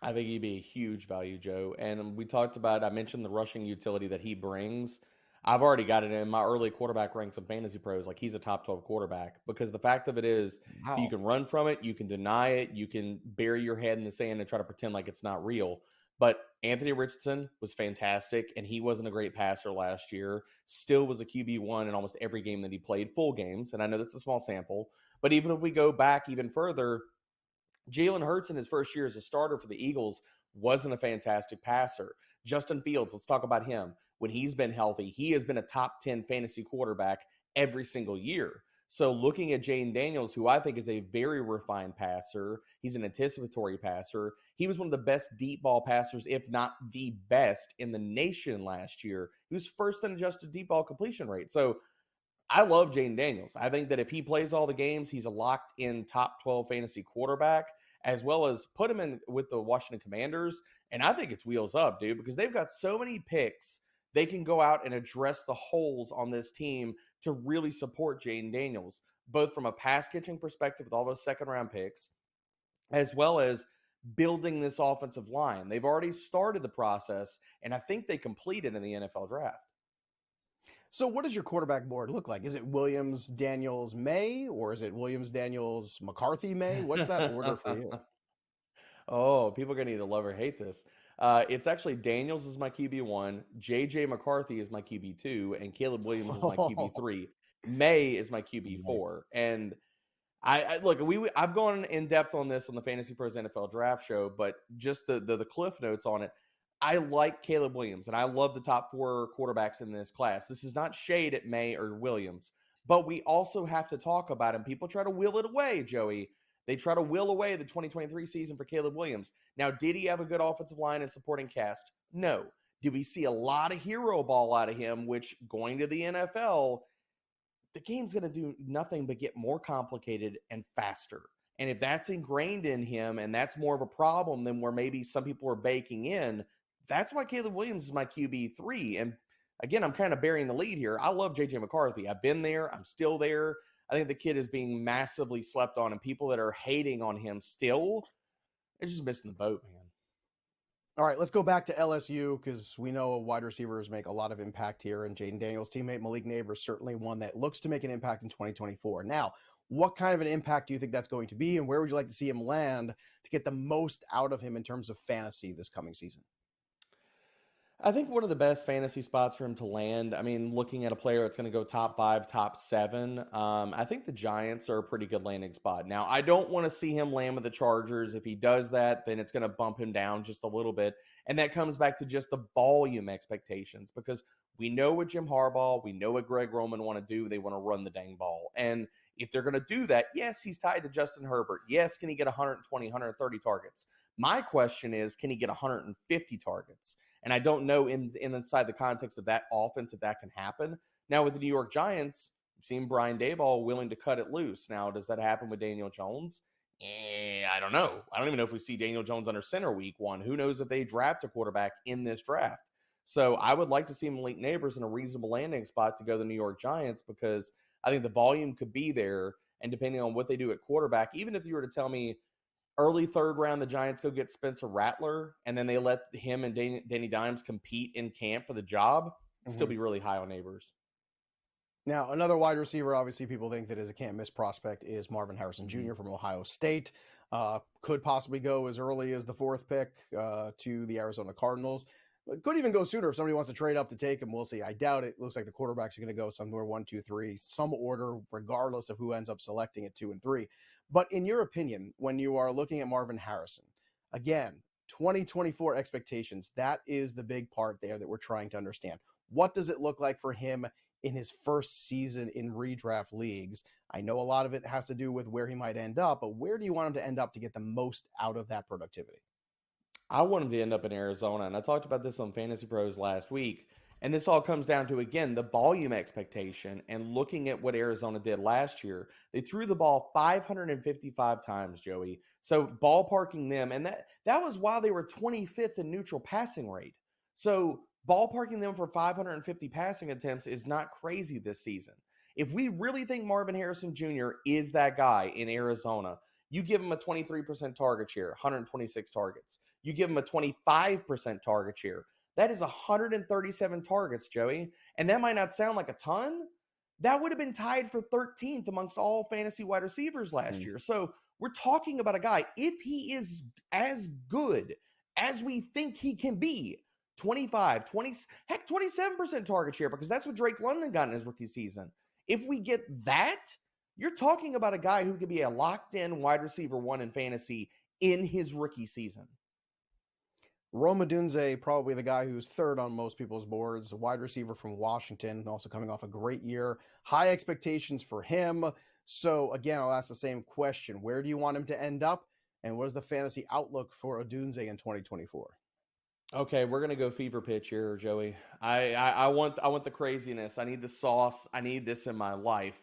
I think he'd be a huge value, Joe. And we talked about, I mentioned the rushing utility that he brings. I've already got it in my early quarterback ranks of Fantasy Pros. Like, he's a top 12 quarterback, because the fact of it is, you can run from it, you can deny it, you can bury your head in the sand and try to pretend like it's not real. But Anthony Richardson was fantastic, and he wasn't a great passer last year. Still was a QB1 in almost every game that he played, full games. And I know that's a small sample. But even if we go back even further, Jalen Hurts in his first year as a starter for the Eagles wasn't a fantastic passer. Justin Fields, let's talk about him. When he's been healthy, he has been a top 10 fantasy quarterback every single year. So looking at Jaden Daniels, who I think is a very refined passer, he's an anticipatory passer. He was one of the best deep ball passers, if not the best, in the nation last year. He was first in adjusted deep ball completion rate. So I love Jaden Daniels. I think that if he plays all the games, he's a locked in top 12 fantasy quarterback, as well as put him in with the Washington Commanders. And I think it's wheels up, dude, because they've got so many picks. They can go out and address the holes on this team to really support Jaden Daniels, both from a pass catching perspective with all those second round picks, as well as building this offensive line. They've already started the process, and I think they completed in the NFL draft. So what does your quarterback board look like? Is it Williams, Daniels, May, or is it Williams, Daniels, McCarthy, May? What's that order for you? Oh, people are going to either love or hate this. It's actually Daniels is my QB1, J.J. McCarthy is my QB2, and Caleb Williams is my QB3. May is my QB4. And I look, I've gone in depth on this on the Fantasy Pros NFL Draft Show, but just the cliff notes on it. I like Caleb Williams, and I love the top 4 quarterbacks in this class. This is not shade at May or Williams, but we also have to talk about him. People try to will it away, Joey. They try to will away the 2023 season for Caleb Williams. Now, did he have a good offensive line and supporting cast? No. Did we see a lot of hero ball out of him, which going to the NFL, the game's going to do nothing but get more complicated and faster. And if that's ingrained in him and that's more of a problem than where maybe some people are baking in, that's why Caleb Williams is my QB3. And again, I'm kind of burying the lead here. I love J.J. McCarthy. I've been there. I'm still there. I think the kid is being massively slept on, and people that are hating on him still, they're just missing the boat, man. All right, let's go back to LSU because we know wide receivers make a lot of impact here, and Jaden Daniels' teammate Malik Neighbors certainly one that looks to make an impact in 2024. Now, what kind of an impact do you think that's going to be, and where would you like to see him land to get the most out of him in terms of fantasy this coming season? I think one of the best fantasy spots for him to land, I mean, looking at a player that's going to go top 5, top 7, I think the Giants are a pretty good landing spot. Now, I don't want to see him land with the Chargers. If he does that, then it's going to bump him down just a little bit. And that comes back to just the volume expectations, because we know what Jim Harbaugh, we know what Greg Roman want to do. They want to run the dang ball. And if they're going to do that, yes, he's tied to Justin Herbert. Yes, can he get 120, 130 targets? My question is, can he get 150 targets? And I don't know inside the context of that offense if that can happen. Now, with the New York Giants, we've seen Brian Daboll willing to cut it loose. Now, does that happen with Daniel Jones? I don't know. I don't even know if we see Daniel Jones under center week 1. Who knows if they draft a quarterback in this draft? So I would like to see Malik Neighbors in a reasonable landing spot to go to the New York Giants, because I think the volume could be there. And depending on what they do at quarterback, even if you were to tell me early 3rd round, the Giants go get Spencer Rattler, and then they let him and Danny Dimes compete in camp for the job, still be really high on Neighbors. Now, another wide receiver, obviously people think that is a can't-miss prospect, is Marvin Harrison Jr. from Ohio State. Could possibly go as early as the 4th pick to the Arizona Cardinals. Could even go sooner if somebody wants to trade up to take him. We'll see. I doubt it. Looks like the quarterbacks are going to go somewhere 1, 2, 3, some order, regardless of who ends up selecting at 2 and 3. But in your opinion, when you are looking at Marvin Harrison, again, 2024 expectations, that is the big part there that we're trying to understand. What does it look like for him in his first season in redraft leagues? I know a lot of it has to do with where he might end up, but where do you want him to end up to get the most out of that productivity? I want him to end up in Arizona, and I talked about this on Fantasy Pros last week. And this all comes down to, again, the volume expectation and looking at what Arizona did last year. They threw the ball 555 times, Joey. So ballparking them, and that was while they were 25th in neutral passing rate. So ballparking them for 550 passing attempts is not crazy this season. If we really think Marvin Harrison Jr. is that guy in Arizona, you give him a 23% target share, 126 targets. You give him a 25% target share. That is 137 targets, Joey. And that might not sound like a ton. That would have been tied for 13th amongst all fantasy wide receivers last year. So we're talking about a guy, if he is as good as we think he can be, 25, 20, heck, 27% target share, because that's what Drake London got in his rookie season. If we get that, you're talking about a guy who could be a locked-in wide receiver 1 in fantasy in his rookie season. Rome Odunze, probably the guy who's 3rd on most people's boards, a wide receiver from Washington, also coming off a great year. High expectations for him. So, again, I'll ask the same question. Where do you want him to end up? And what is the fantasy outlook for Odunze in 2024? Okay, we're going to go fever pitch here, Joey. I want the craziness. I need the sauce. I need this in my life.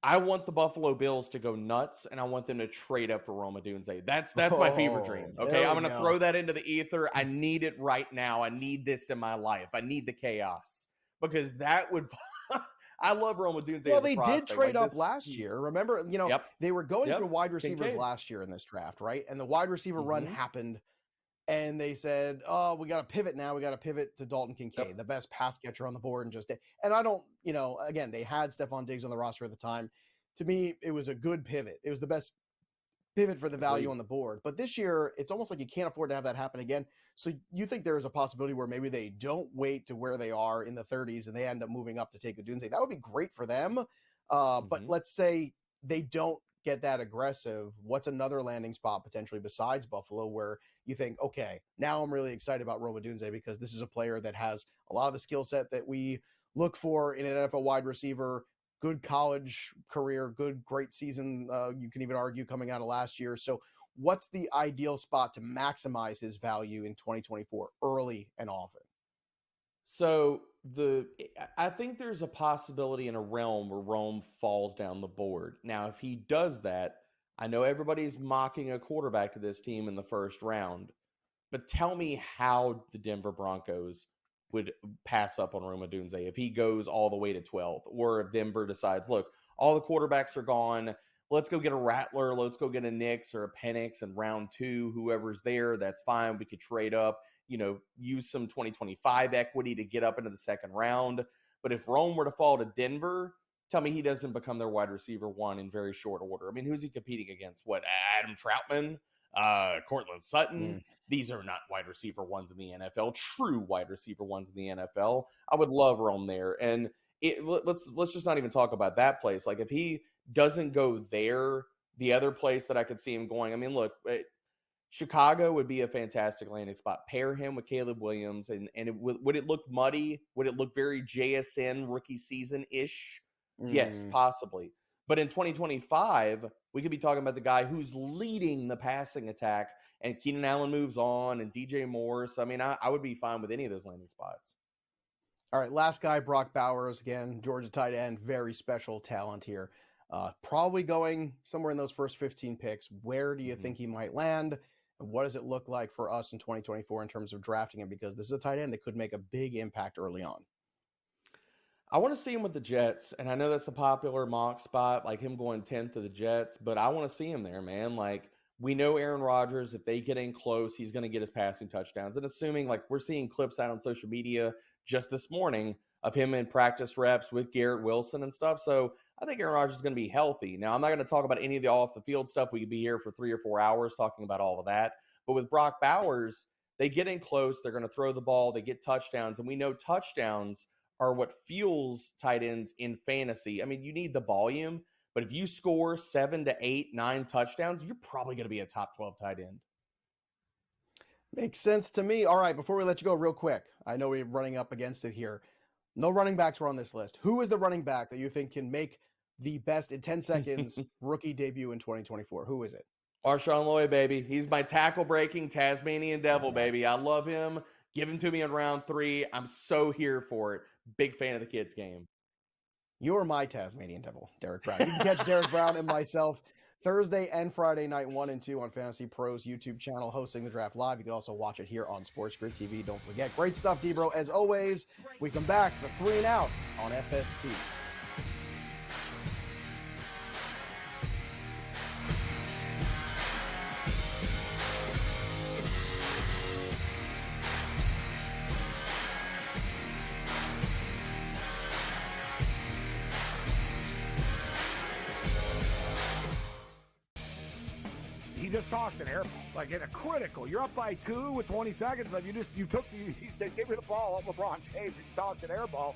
I want the Buffalo Bills to go nuts, and I want them to trade up for Rome Odunze. That's my fever dream. Okay, I'm going to throw that into the ether. I need it right now. I need this in my life. I need the chaos, because that would. I love Rome Odunze. Well, they did trade up last year. Remember, they were going for wide receivers last year in this draft, right? And the wide receiver run happened, and they said, "Oh, we got to pivot now. We got to pivot to Dalton Kincaid, the best pass catcher on the board." And I don't, again, they had Stephon Diggs on the roster at the time. To me, it was a good pivot. It was the best pivot for the value on the board. But this year, it's almost like you can't afford to have that happen again. So you think there is a possibility where maybe they don't wait to where they are in the 30s and they end up moving up to take Odunze. That would be great for them. But let's say they don't get that aggressive. What's another landing spot potentially besides Buffalo where you think, okay, now I'm really excited about Rome Odunze because this is a player that has a lot of the skill set that we look for in an NFL wide receiver, good college career, great season. You can even argue coming out of last year. So what's the ideal spot to maximize his value in 2024 early and often? So I think there's a possibility in a realm where Rome falls down the board. Now, if he does that, I know everybody's mocking a quarterback to this team in the first round, but tell me how the Denver Broncos would pass up on Rome Odunze if he goes all the way to 12th, or if Denver decides, look, all the quarterbacks are gone. Let's go get a Rattler. Let's go get a Nix or a Penix in round 2. Whoever's there, that's fine. We could trade up, use some 2025 equity to get up into the second round. But if Rome were to fall to Denver, tell me he doesn't become their wide receiver 1 in very short order. I mean, who's he competing against? What, Adam Troutman? Cortland Sutton? These are not wide receiver 1s in the NFL, true wide receiver 1s in the NFL. I would love Rome there. And let's just not even talk about that place. Like, if he doesn't go there, the other place that I could see him going, I mean, look, Chicago would be a fantastic landing spot. Pair him with Caleb Williams, and would it look muddy? Would it look very JSN rookie season-ish? Yes, possibly. But in 2025, we could be talking about the guy who's leading the passing attack, and Keenan Allen moves on, and DJ Moore. So, I mean, I would be fine with any of those landing spots. All right, last guy, Brock Bowers, again, Georgia tight end, very special talent here. Probably going somewhere in those first 15 picks. Where do you think he might land? And what does it look like for us in 2024 in terms of drafting him? Because this is a tight end that could make a big impact early on. I want to see him with the Jets, and I know that's a popular mock spot, like him going 10th to the Jets, but I want to see him there, man. Like, we know Aaron Rodgers, if they get in close, he's going to get his passing touchdowns. And assuming, like, we're seeing clips out on social media just this morning of him in practice reps with Garrett Wilson and stuff. So I think Aaron Rodgers is going to be healthy. Now, I'm not going to talk about any of the off-the-field stuff. We could be here for 3 or 4 hours talking about all of that. But with Brock Bowers, they get in close. They're going to throw the ball. They get touchdowns. And we know touchdowns are what fuels tight ends in fantasy. I mean, you need the volume. But if you score 7 to 8, 9 touchdowns, you're probably going to be a top 12 tight end. Makes sense to me. All right, before we let you go real quick, I know we're running up against it here. No running backs were on this list. Who is the running back that you think can make the best in 10 seconds rookie debut in 2024? Who is it? Marshawn Lloyd, baby. He's my tackle-breaking Tasmanian devil, baby. I love him. Give him to me in round 3. I'm so here for it. Big fan of the kids' game. You're my Tasmanian devil, Derek Brown. You can catch Derek Brown and myself Thursday and Friday night, 1 and 2 on Fantasy Pros YouTube channel, hosting the draft live. You can also watch it here on SportsGrid TV. Don't forget. Great stuff, D-Bro. As always, we come back for 3 and Out on FST. He just tossed an air ball, like in a critical. You're up by 2 with 20 seconds left. He said, give me the ball, up LeBron James, and he tossed an air ball.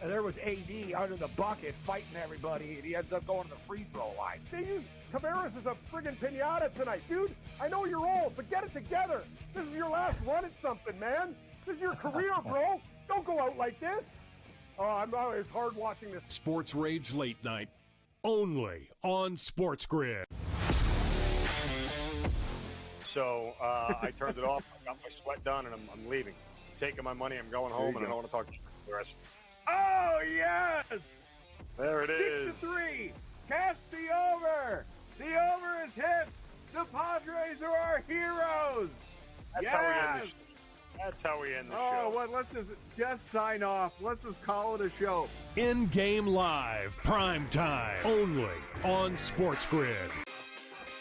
And there was AD under the bucket fighting everybody, and he ends up going to the free throw line. They use Tavares as a friggin' pinata tonight. Dude, I know you're old, but get it together. This is your last run at something, man. This is your career, bro. Don't go out like this. Oh, it's hard watching this. Sports Rage Late Night, only on SportsGrid. So I turned it off. I got my sweat done, and I'm leaving. I'm taking my money. I'm going home, and I don't want to talk to you for the rest. Oh, yes! There it is. 6-3. Catch the over. The over is hit. The Padres are our heroes. That's how we end the show. Oh, well, let's just sign off. Let's just call it a show. In-game live, prime time, only on SportsGrid.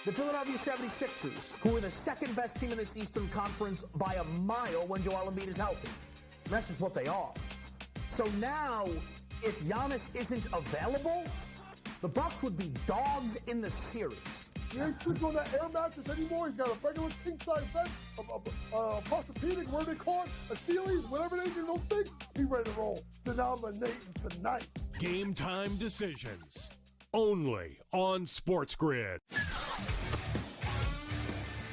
The Philadelphia 76ers, who are the second best team in this Eastern Conference by a mile when Joel Embiid is healthy. And that's just what they are. So now, if Giannis isn't available, the Bucks would be dogs in the series. He ain't sleeping on that air mattress anymore. He's got a regular king-size bed, a posturepedic, whatever they call it, a Sealy's, whatever they do, those things. He ready to roll. Denominating tonight. Game time decisions. Only on SportsGrid.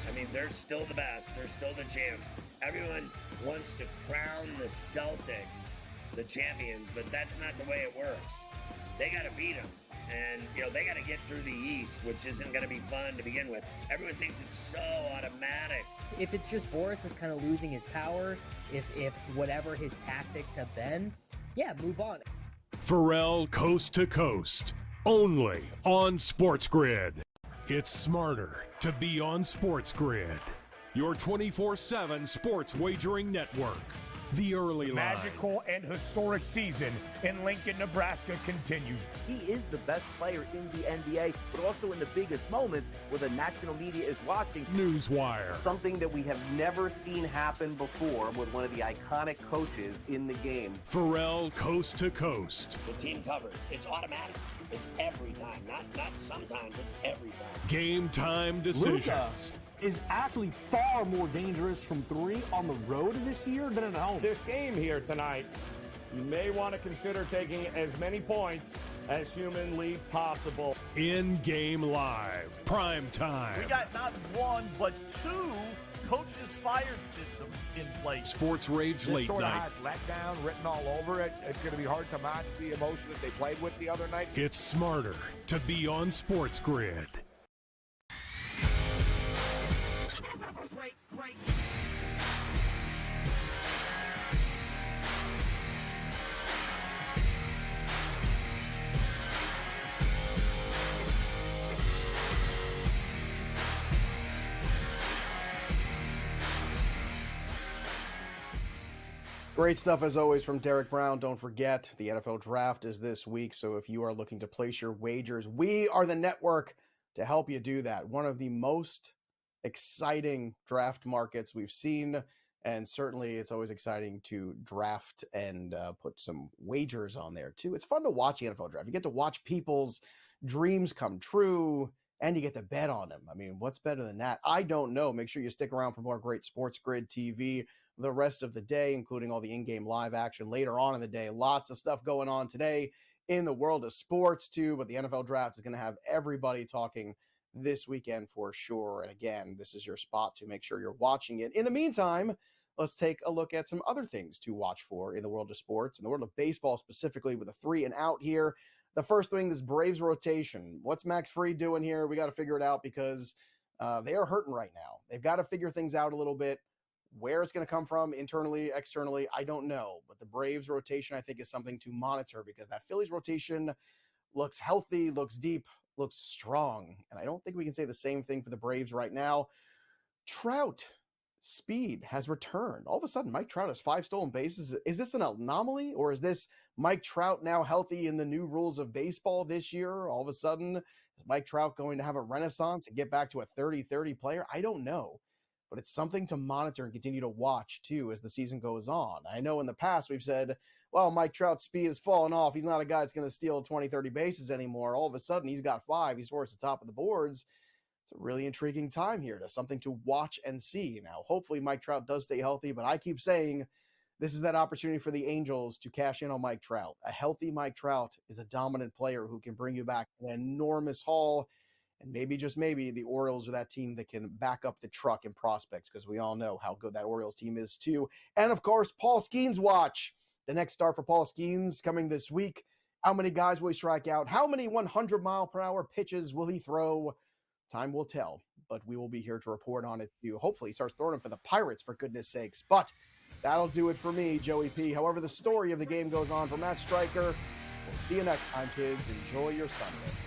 I mean, they're still the best. They're still the champs. Everyone wants to crown the Celtics the champions, but that's not the way it works. They got to beat them. And, they got to get through the East, which isn't going to be fun to begin with. Everyone thinks it's so automatic. If it's just Boris is kind of losing his power, if whatever his tactics have been, yeah, move on. Pharrell Coast to Coast. Only on SportsGrid. It's smarter to be on SportsGrid. Your 24/7 sports wagering network. The early line. Magical and historic season in Lincoln, Nebraska continues. He is the best player in the NBA, but also in the biggest moments where the national media is watching. Newswire. Something that we have never seen happen before with one of the iconic coaches in the game. Pharrell Coast to Coast. The team covers. It's automatic. It's every time. Not sometimes. It's every time. Game time decisions. Luka is actually far more dangerous from three on the road this year than at home. This game here tonight, you may want to consider taking as many points as humanly possible. In-game live. Prime time. We got not one, but two coaches fired systems in place. Sports Rage This Late sort Night. of has letdown written all over it. It's going to be hard to match the emotion that they played with the other night. It's smarter to be on SportsGrid. Great. Great stuff as always from Derek Brown. Don't forget, the NFL Draft is this week, so if you are looking to place your wagers, we are the network to help you do that. One of the most exciting draft markets we've seen, and certainly it's always exciting to draft and put some wagers on there too. It's fun to watch the NFL Draft. You get to watch people's dreams come true, and you get to bet on them. I mean, what's better than that? I don't know. Make sure you stick around for more great SportsGrid TV the rest of the day, including all the in-game live action later on in the day. Lots of stuff going on today in the world of sports too, but the NFL Draft is going to have everybody talking this weekend for sure. And again, this is your spot to make sure you're watching it. In the meantime, let's take a look at some other things to watch for in the world of sports, in the world of baseball specifically, with a 3 and out here. The first thing, this Braves rotation. What's Max Fried doing here? We got to figure it out because they are hurting right now. They've got to figure things out a little bit. Where it's going to come from, internally, externally, I don't know. But the Braves rotation, I think, is something to monitor because that Phillies rotation looks healthy, looks deep, looks strong. And I don't think we can say the same thing for the Braves right now. Trout speed has returned. All of a sudden, Mike Trout has 5 stolen bases. Is this an anomaly, or is this Mike Trout now healthy in the new rules of baseball this year? All of a sudden, is Mike Trout going to have a renaissance and get back to a 30-30 player? I don't know. But it's something to monitor and continue to watch, too, as the season goes on. I know in the past we've said, well, Mike Trout's speed has fallen off. He's not a guy that's going to steal 20, 30 bases anymore. All of a sudden, he's got 5. He's towards the top of the boards. It's a really intriguing time here. There's something to watch and see. Now, hopefully Mike Trout does stay healthy, but I keep saying this is that opportunity for the Angels to cash in on Mike Trout. A healthy Mike Trout is a dominant player who can bring you back an enormous haul. And maybe, just maybe, the Orioles are that team that can back up the truck in prospects, because we all know how good that Orioles team is too. And, of course, Paul Skeens watch. The next start for Paul Skeens coming this week. How many guys will he strike out? How many 100-mile-per-hour pitches will he throw? Time will tell, but we will be here to report on it too. Hopefully he starts throwing them for the Pirates, for goodness sakes. But that'll do it for me, Joey P. However the story of the game goes on, for Matt Stryker, we'll see you next time, kids. Enjoy your Sunday.